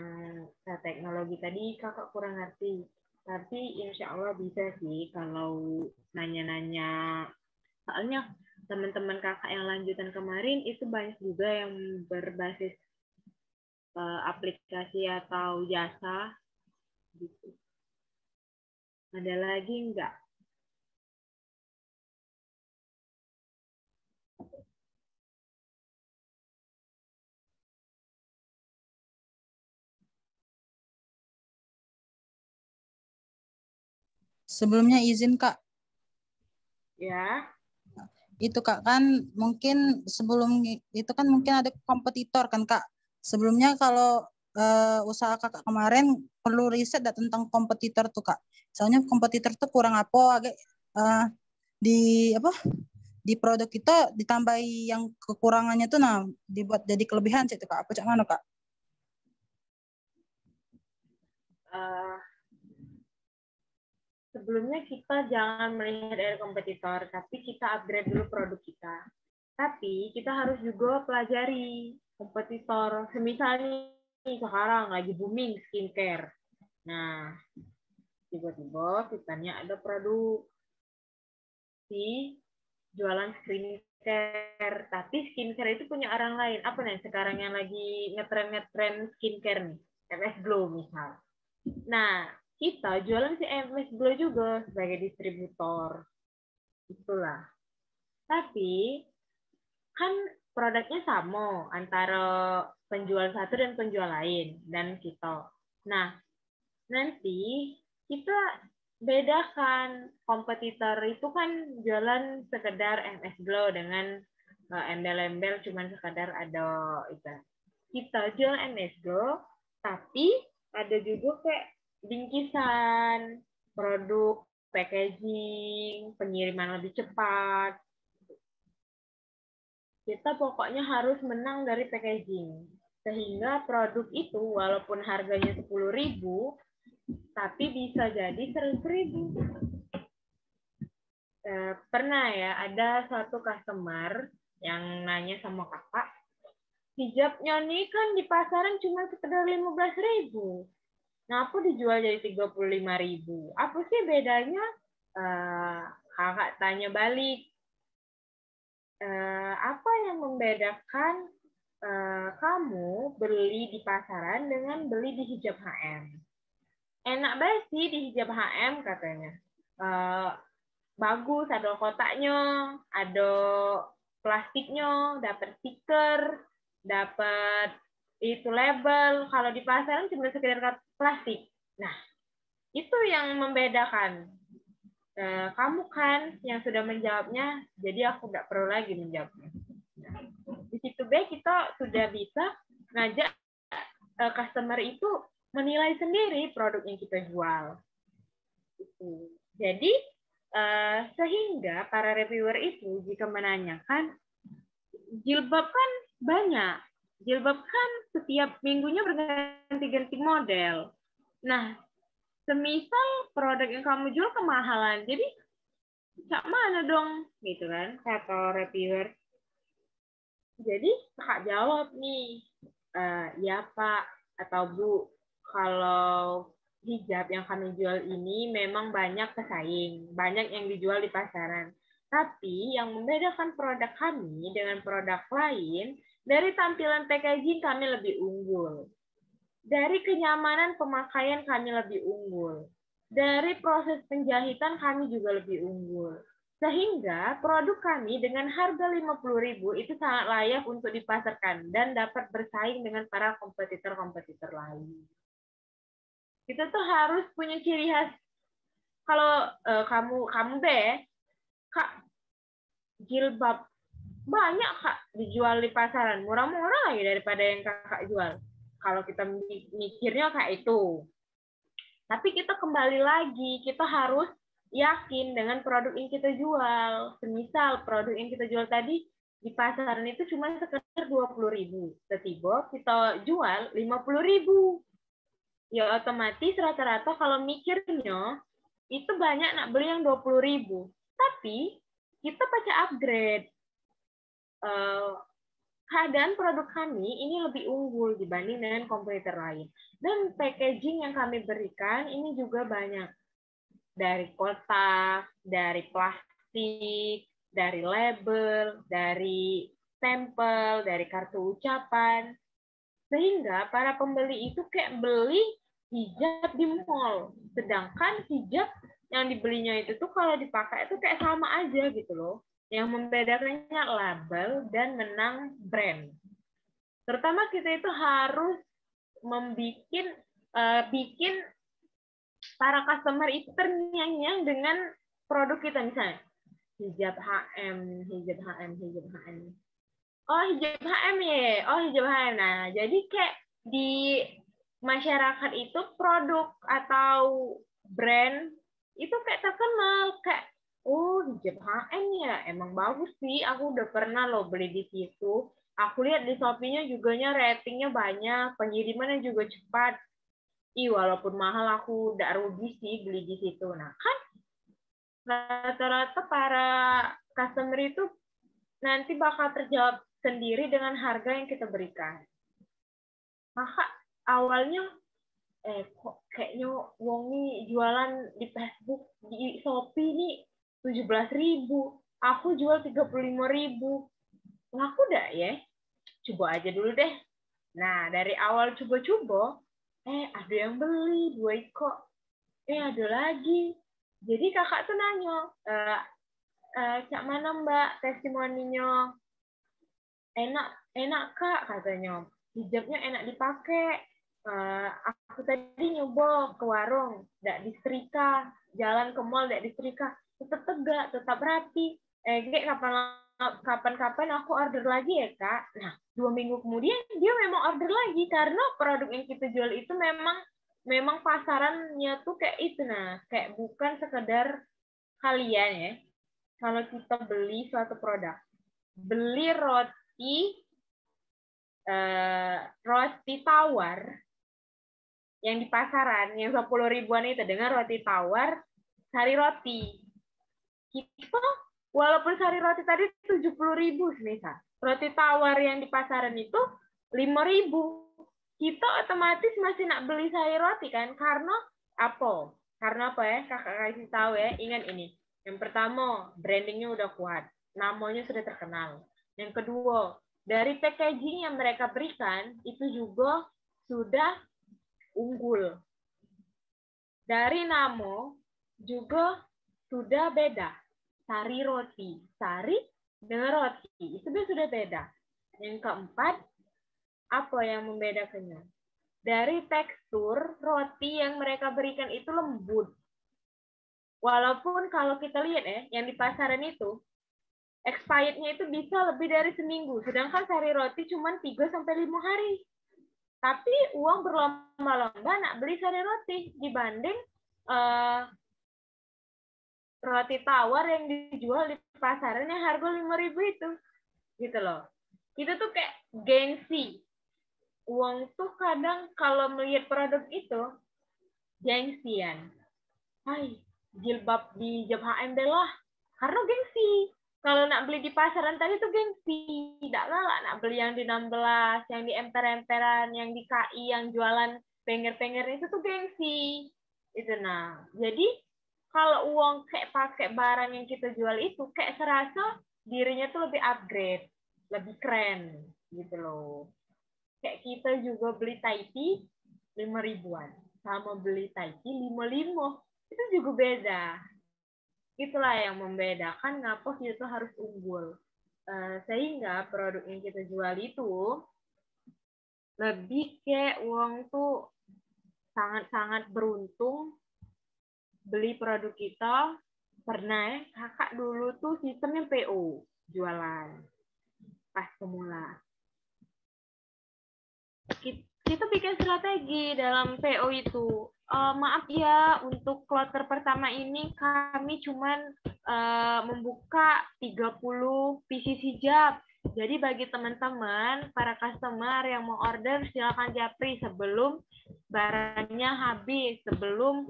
teknologi tadi kakak kurang ngerti. Tapi insya Allah bisa sih kalau nanya-nanya. Soalnya teman-teman kakak yang lanjutan kemarin itu banyak juga yang berbasis aplikasi atau jasa. Gitu. Ada lagi enggak? Sebelumnya izin Kak. Ya. Itu Kak kan mungkin sebelum itu kan mungkin ada kompetitor kan Kak. Sebelumnya kalau usaha kakak kemarin perlu riset tentang kompetitor tuh Kak. Soalnya kompetitor tuh kurang apa agak di produk kita ditambahi yang kekurangannya tuh nah dibuat jadi kelebihan sih Kak. Apa cak mana Kak? Sebelumnya kita jangan melihat dari kompetitor, tapi kita upgrade dulu produk kita. Tapi kita harus juga pelajari kompetitor. Misalnya sekarang lagi booming skincare. Nah, tiba-tiba kitanya ada produk si jualan skincare, tapi skincare itu punya orang lain. Apa nih sekarang yang lagi ngetren skincare nih? MS Glow misal. Nah, kita jualan si MS Glow juga sebagai distributor. Itulah. Tapi kan produknya sama antara penjual satu dan penjual lain dan kita. Nah, nanti kita bedakan kompetitor itu kan jualan sekedar MS Glow dengan embel-embel cuman sekadar ada itu. Kita jual NSGO, tapi ada juga kayak bingkisan, produk, packaging, pengiriman lebih cepat. Kita pokoknya harus menang dari packaging. Sehingga produk itu walaupun harganya 10.000, tapi bisa jadi 100.000. Pernah ya, ada suatu customer yang nanya sama kakak, hijabnya nih kan di pasaran cuma sekedar 15.000. Kenapa dijual jadi 35.000? Apa sih bedanya? Kakak tanya balik. Apa yang membedakan kamu beli di pasaran dengan beli di hijab HM? Enak banget sih di hijab HM katanya. Bagus, ada kotaknya, ada plastiknya, dapat stiker, dapat itu label. Kalau di pasaran cuma sekedar plastik. Nah, itu yang membedakan. Kamu kan yang sudah menjawabnya, jadi aku nggak perlu lagi menjawabnya. Nah, di situ kita sudah bisa ngajak customer itu menilai sendiri produk yang kita jual. Jadi sehingga para reviewer itu jika menanyakan, jilbab kan banyak, jilbab kan setiap minggunya berganti-ganti model. Nah, semisal produk yang kamu jual kemahalan, jadi cak mana dong, gitu kan, kata reviewer. Jadi kakak jawab nih, ya Pak atau Bu, kalau hijab yang kami jual ini memang banyak pesaing, banyak yang dijual di pasaran. Tapi yang membedakan produk kami dengan produk lain, dari tampilan packaging kami lebih unggul. Dari kenyamanan pemakaian kami lebih unggul. Dari proses penjahitan kami juga lebih unggul. Sehingga produk kami dengan harga 50.000 itu sangat layak untuk dipasarkan dan dapat bersaing dengan para kompetitor-kompetitor lain. Kita tuh harus punya ciri khas. Kalau kamu deh, Kak, jilbab banyak Kak dijual di pasaran, murah-murah lagi daripada yang Kakak jual. Kalau kita mikirnya kayak itu. Tapi kita kembali lagi, kita harus yakin dengan produk yang kita jual. Semisal produk yang kita jual tadi di pasaran itu cuma sekitar 20.000. Tiba-tiba kita jual 50.000. Ya otomatis rata-rata kalau mikirnya itu banyak nak beli yang 20.000. Tapi kita baca upgrade. Keadaan produk kami ini lebih unggul dibanding dengan kompetitor lain. Dan packaging yang kami berikan ini juga banyak. Dari kotak, dari plastik, dari label, dari stempel, dari kartu ucapan. Sehingga para pembeli itu kayak beli hijab di mall. Sedangkan hijab yang dibelinya itu tuh kalau dipakai itu kayak sama aja gitu loh. Yang membedakannya label dan menang brand. Terutama kita itu harus bikin para customer itu terngiang-ngiang dengan produk kita, misalnya hijab HM, hijab HM, hijab HM. Oh, hijab HM ya. Oh, hijab HM. Nah, jadi kayak di masyarakat itu produk atau brand itu kayak terkenal, kayak oh, hijab HM ya, emang bagus sih. Aku udah pernah loh beli di situ. Aku lihat di Shopee-nya juga ratingnya banyak, pengirimannya juga cepat. Walaupun mahal aku udah rugi sih beli di situ. Nah, kan rata-rata para customer itu nanti bakal terjawab sendiri dengan harga yang kita berikan. Maka awalnya kok kayaknya wong nih jualan di Facebook, di Shopee nih 17.000, aku jual 35.000. Ngaku dah ya, coba aja dulu deh. Nah, dari awal coba-coba, ada yang beli 2 kok. Ada lagi. Jadi kakak tuh nanya, cak mana Mbak testimoninya? Enak Kak katanya. Hijabnya enak dipakai. Aku tadi nyoba ke warung, nggak disetrika. Jalan ke mall nggak disetrika. Tetap tegak, tetap rapi. Kapan kapan-kapan aku order lagi ya Kak. Nah 2 minggu kemudian dia memang order lagi karena produk yang kita jual itu memang pasarannya tuh kayak itu. Nah kayak bukan sekedar kalian ya, kalau kita beli suatu produk, beli roti tawar yang di pasaran yang 10 ribuan itu dengan roti tawar sari roti, kita walaupun sari roti tadi 70.000 misal, roti tawar yang di pasaran itu 5.000, kita otomatis masih nak beli sari roti kan? Karena apa? Karena apa ya? Kakak kasih tahu ya. Ingat ini. Yang pertama, brandingnya udah kuat, namanya sudah terkenal. Yang kedua, dari packaging yang mereka berikan itu juga sudah unggul. Dari nama juga sudah beda. Sari roti, sari dengan roti, itu sudah beda. Yang keempat, apa yang membedakannya? Dari tekstur roti yang mereka berikan itu lembut. Walaupun kalau kita lihat yang di pasaran itu, expirednya itu bisa lebih dari seminggu, sedangkan sari roti cuma 3-5 hari. Tapi uang berlomba-lomba nak beli sari roti dibanding roti tawar yang dijual di pasaran yang harga 5.000 itu. Gitu loh. Itu tuh kayak gengsi. Uang tuh kadang kalau melihat produk itu, gengsian. Hai, jilbab di Jab HM deh lah. Karena gengsi. Kalau nak beli di pasaran tadi tuh gengsi. Tidak galak nak beli yang di 16, yang di emper-emperan, yang di KI, yang jualan penger-penger itu tuh gengsi. Itu nah. Jadi, kalau uang kayak pakai barang yang kita jual itu, kayak serasa dirinya tuh lebih upgrade, lebih keren, gitu loh. Kayak kita juga beli Taiti 5.000-an, sama beli Taiti 55, itu juga beda. Itulah yang membedakan ngapa kita harus unggul. Sehingga produk yang kita jual itu lebih kayak uang tuh sangat-sangat beruntung beli produk kita. Pernah kakak dulu tuh sistemnya PO jualan pas pemula. Kita bikin strategi dalam PO itu. Maaf ya, untuk kloter pertama ini kami cuman membuka 30 PCC job. Jadi bagi teman-teman, para customer yang mau order, silakan japri sebelum barangnya habis, sebelum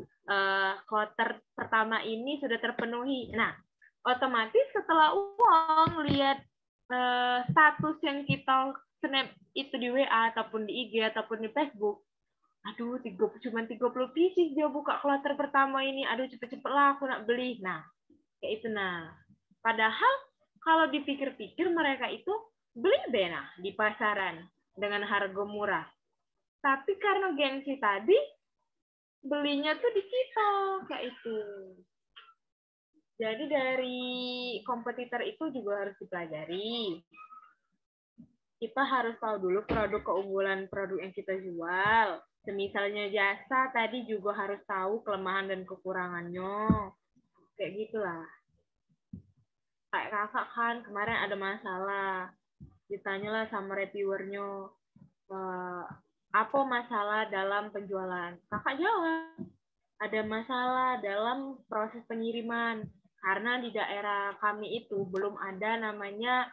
kloter pertama ini sudah terpenuhi. Nah, otomatis setelah uang lihat status yang kita snap itu di WA ataupun di IG ataupun di Facebook, aduh cuma 30 pieces dia buka kloter pertama ini, aduh cepet-cepet lah aku nak beli. Nah, kayak itu nah. Padahal kalau dipikir-pikir mereka itu beli benah di pasaran dengan harga murah. Tapi karena gengsi tadi, belinya tuh di kita kayak itu. Jadi dari kompetitor itu juga harus dipelajari. Kita harus tahu dulu produk keunggulan produk yang kita jual. Semisalnya jasa, tadi juga harus tahu kelemahan dan kekurangannya. Kayak gitulah. Kayak kakak kan kemarin ada masalah. Ditanyalah sama reviewernya, apa masalah dalam penjualan? Kakak jawab, ada masalah dalam proses pengiriman. Karena di daerah kami itu belum ada namanya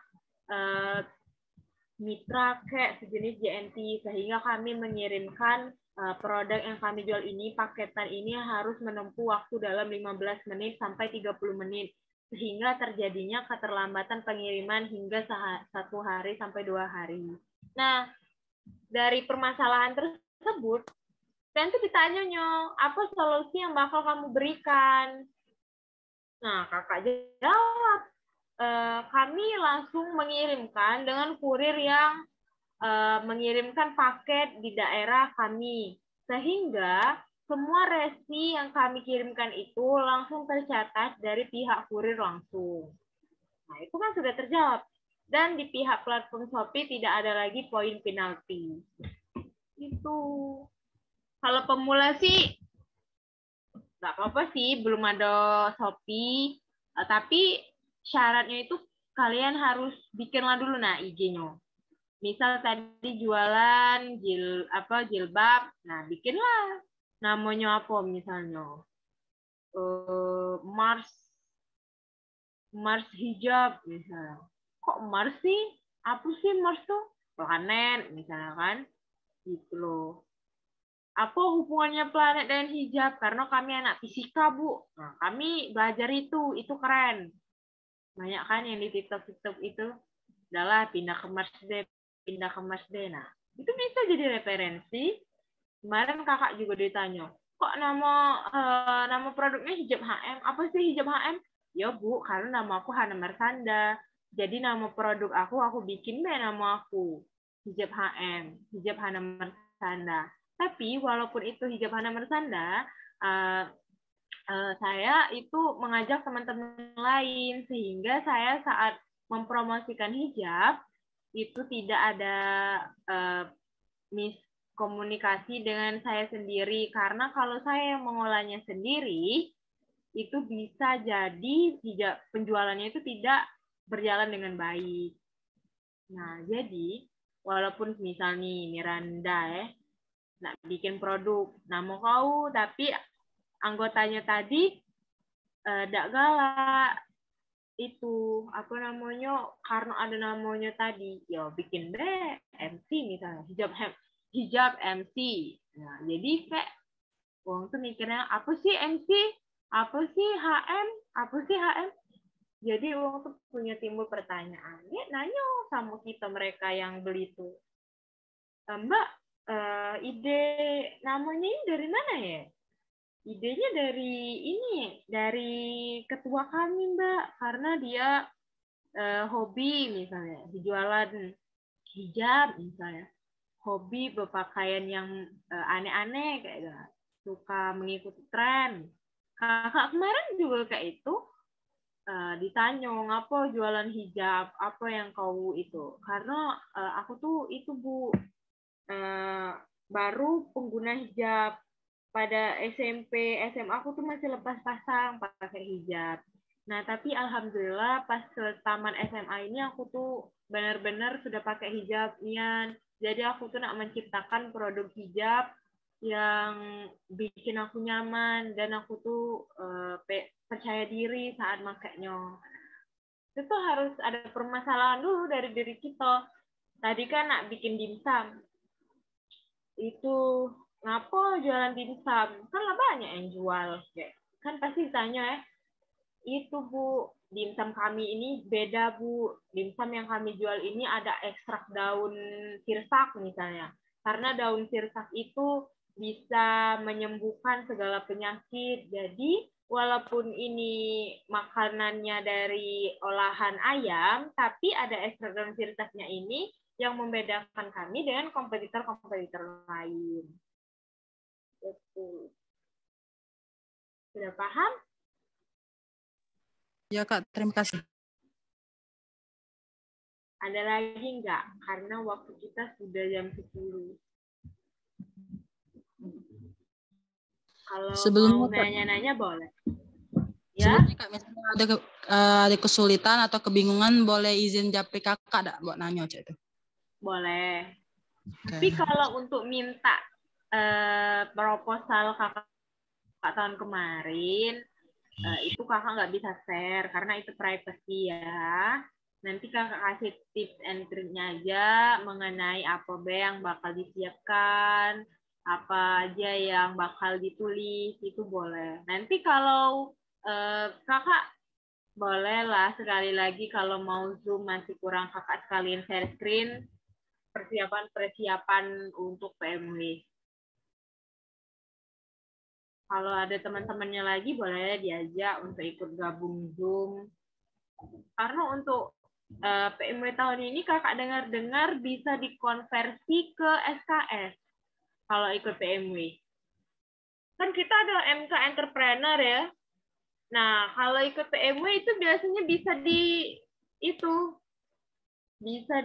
mitra kayak sejenis JNT, sehingga kami mengirimkan produk yang kami jual ini, paketan ini harus menempuh waktu dalam 15 menit sampai 30 menit, sehingga terjadinya keterlambatan pengiriman hingga 1 hari sampai 2 hari. Nah, dari permasalahan tersebut, tentu ditanya, apa solusi yang bakal kamu berikan? Nah, kakak jawab, kami langsung mengirimkan dengan kurir yang mengirimkan paket di daerah kami, sehingga semua resi yang kami kirimkan itu langsung tercatat dari pihak kurir langsung. Nah, itu kan sudah terjawab. Dan di pihak platform Shopee tidak ada lagi poin penalti. Itu. Kalau pemula sih nggak apa-apa sih, belum ada Shopee. Tapi syaratnya itu kalian harus bikinlah dulu IG-nya. Misal tadi jualan jilbab, nah bikinlah namanya apa misalnya. Mars hijab misalnya. Kok Mars sih? Apa sih Mars tuh? Planet misalnya kan. Gitu loh. Apa hubungannya planet dan hijab? Karena kami anak fisika, Bu. Nah, kami belajar itu keren. Banyak kan yang di TikTok itu. Udahlah, pindah ke Mars deh. Nah, itu bisa jadi referensi. Kemarin kakak juga ditanya, kok nama produknya hijab HM? Apa sih hijab HM? Ya Bu, karena nama aku Hana Marsanda. Jadi nama produk aku bikin deh nama aku. Hijab HM, hijab Hana Marsanda. Tapi walaupun itu hijab Hana Marsanda, saya itu mengajak teman-teman lain. Sehingga saya saat mempromosikan hijab, itu tidak ada miskomunikasi dengan saya sendiri. Karena kalau saya yang mengolahnya sendiri, itu bisa jadi penjualannya itu tidak berjalan dengan baik. Nah, jadi walaupun misal nih Miranda nak bikin produk, nama kau, tapi anggotanya tadi tidak galak. Itu apa namanya, karena ada namanya tadi, ya bikin deh MC misalnya, hijab MC. Nah, jadi kayak orang tuh mikirnya apa sih MC? Apa sih HM? Apa sih HM? Jadi orang tuh punya timbul pertanyaan. Ya, nanya sama kita mereka yang beli itu. Mbak, ide namanya ini dari mana ya? Idenya dari ketua kami, Mbak. Karena dia hobi misalnya, jualan hijab misalnya. Hobi berpakaian yang aneh-aneh kayak gitu. Suka mengikuti tren. Kakak kemarin juga kayak itu ditanya ngapa jualan hijab, apa yang kau itu? Karena aku tuh itu Bu baru pengguna hijab. Pada SMP, SMA aku tuh masih lepas pasang pakai hijab. Nah, tapi alhamdulillah pas ke taman SMA ini aku tuh benar-benar sudah pakai hijab nian. Jadi aku tuh nak menciptakan produk hijab yang bikin aku nyaman dan aku tuh percaya diri saat makainya. Itu tuh harus ada permasalahan dulu dari diri kita. Tadi kan nak bikin dimsum. Itu ngapa jualan dimsum? Kan lah banyak yang jual. Kan pasti ditanya itu Bu, dimsum kami ini beda Bu. Dimsum yang kami jual ini ada ekstrak daun sirsak misalnya. Karena daun sirsak itu bisa menyembuhkan segala penyakit. Jadi walaupun ini makanannya dari olahan ayam, tapi ada ekstrak daun sirsaknya ini yang membedakan kami dengan kompetitor-kompetitor lain. Betul. Sudah paham? Ya Kak, terima kasih. Ada lagi enggak? Karena waktu kita sudah jam 10. Kalau Sebelumnya, mau Kak, nanya-nanya boleh. Ya? sebelumnya Kak, misalnya ada kesulitan atau kebingungan, boleh izin japri Kakak enggak buat nanya Cak itu? Boleh. Okay. Tapi kalau untuk minta proposal kakak tahun kemarin, itu kakak nggak bisa share karena itu privacy ya. Nanti kakak kasih tips and triknya aja mengenai apa yang bakal disiapkan, apa aja yang bakal ditulis, itu boleh. Nanti kalau kakak boleh lah sekali lagi kalau mau Zoom masih kurang, kakak sekalian share screen persiapan untuk PMW. Kalau ada teman-temannya lagi boleh diajak untuk ikut gabung Zoom. Karena untuk PMW tahun ini kakak dengar-dengar bisa dikonversi ke SKS kalau ikut PMW. Kan kita ada MK Entrepreneur ya. Nah, kalau ikut PMW itu biasanya bisa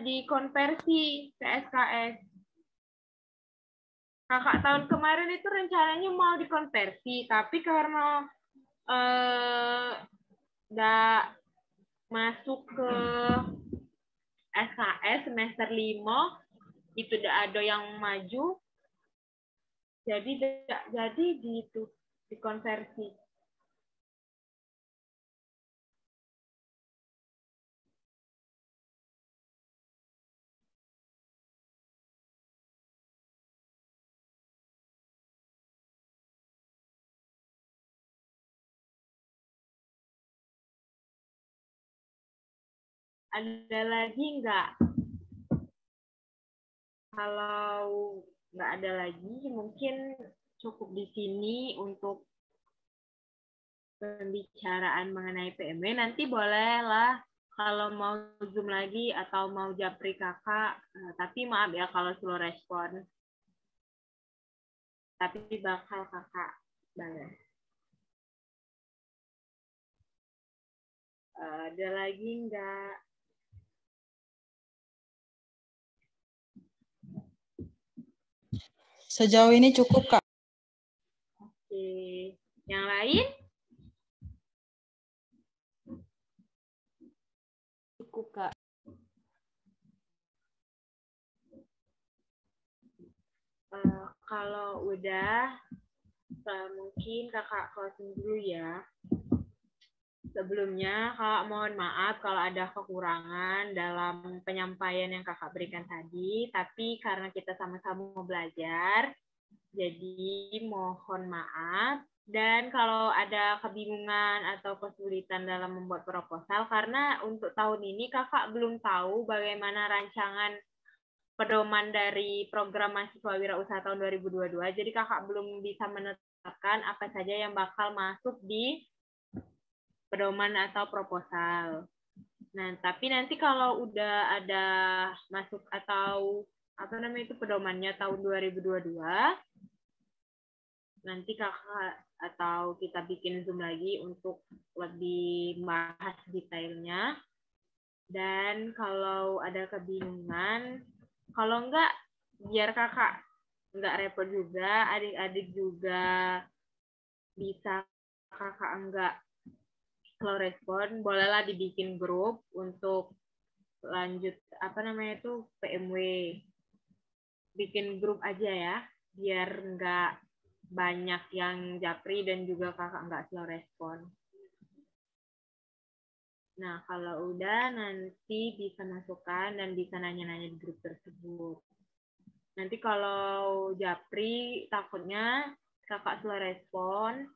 dikonversi ke SKS. Kakak tahun kemarin itu rencananya mau dikonversi, tapi karena masuk ke SKS semester 5 itu udah ada yang maju, jadi dikonversi. Ada lagi nggak? Kalau nggak ada lagi, mungkin cukup di sini untuk pembicaraan mengenai PMW. Nanti bolehlah kalau mau Zoom lagi atau mau japri kakak. Tapi maaf ya kalau slow respon. Tapi bakal kakak balas. Ada lagi nggak? Sejauh ini cukup, Kak. Oke. Yang lain? Cukup, Kak. Kalau udah, mungkin kakak closing dulu ya. Sebelumnya, kakak mohon maaf kalau ada kekurangan dalam penyampaian yang kakak berikan tadi, tapi karena kita sama-sama mau belajar, jadi mohon maaf. Dan kalau ada kebingungan atau kesulitan dalam membuat proposal, karena untuk tahun ini kakak belum tahu bagaimana rancangan pedoman dari program mahasiswa wirausaha tahun 2022, jadi kakak belum bisa menetapkan apa saja yang bakal masuk di pedoman atau proposal. Nah, tapi nanti kalau udah ada masuk atau apa namanya itu pedomannya tahun 2022, nanti kakak atau kita bikin Zoom lagi untuk lebih bahas detailnya. Dan kalau ada kebingungan, kalau enggak, biar kakak enggak repot juga, adik-adik juga bisa kakak enggak slow respon, bolehlah dibikin grup untuk lanjut apa namanya itu PMW. Bikin grup aja ya, biar enggak banyak yang japri dan juga kakak enggak slow respon. Nah, kalau udah nanti bisa masukkan dan bisa nanya-nanya di grup tersebut. Nanti kalau japri takutnya kakak slow respon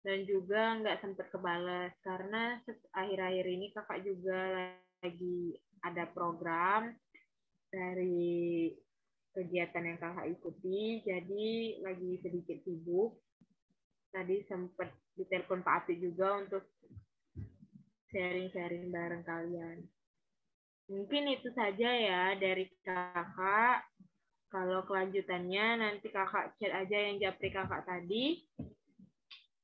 dan juga nggak sempat kebales karena akhir-akhir ini kakak juga lagi ada program dari kegiatan yang kakak ikuti, jadi lagi sedikit sibuk. Tadi sempat ditelepon Pak Api juga untuk sharing-sharing bareng kalian. Mungkin itu saja ya dari kakak. Kalau kelanjutannya nanti kakak chat aja yang japri kakak tadi.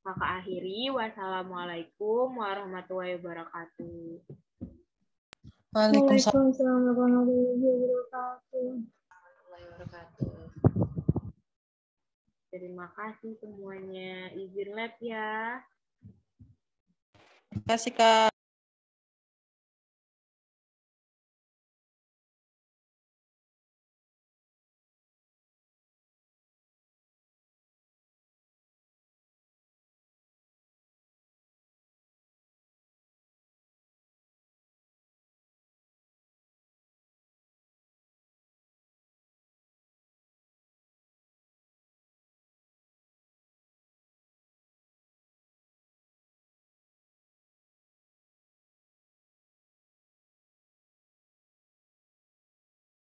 Kakak akhiri. Wassalamualaikum warahmatullahi wabarakatuh. Waalaikumsalam. warahmatullahi wabarakatuh. Terima kasih semuanya. Izin lab ya. Terima kasih, Kak.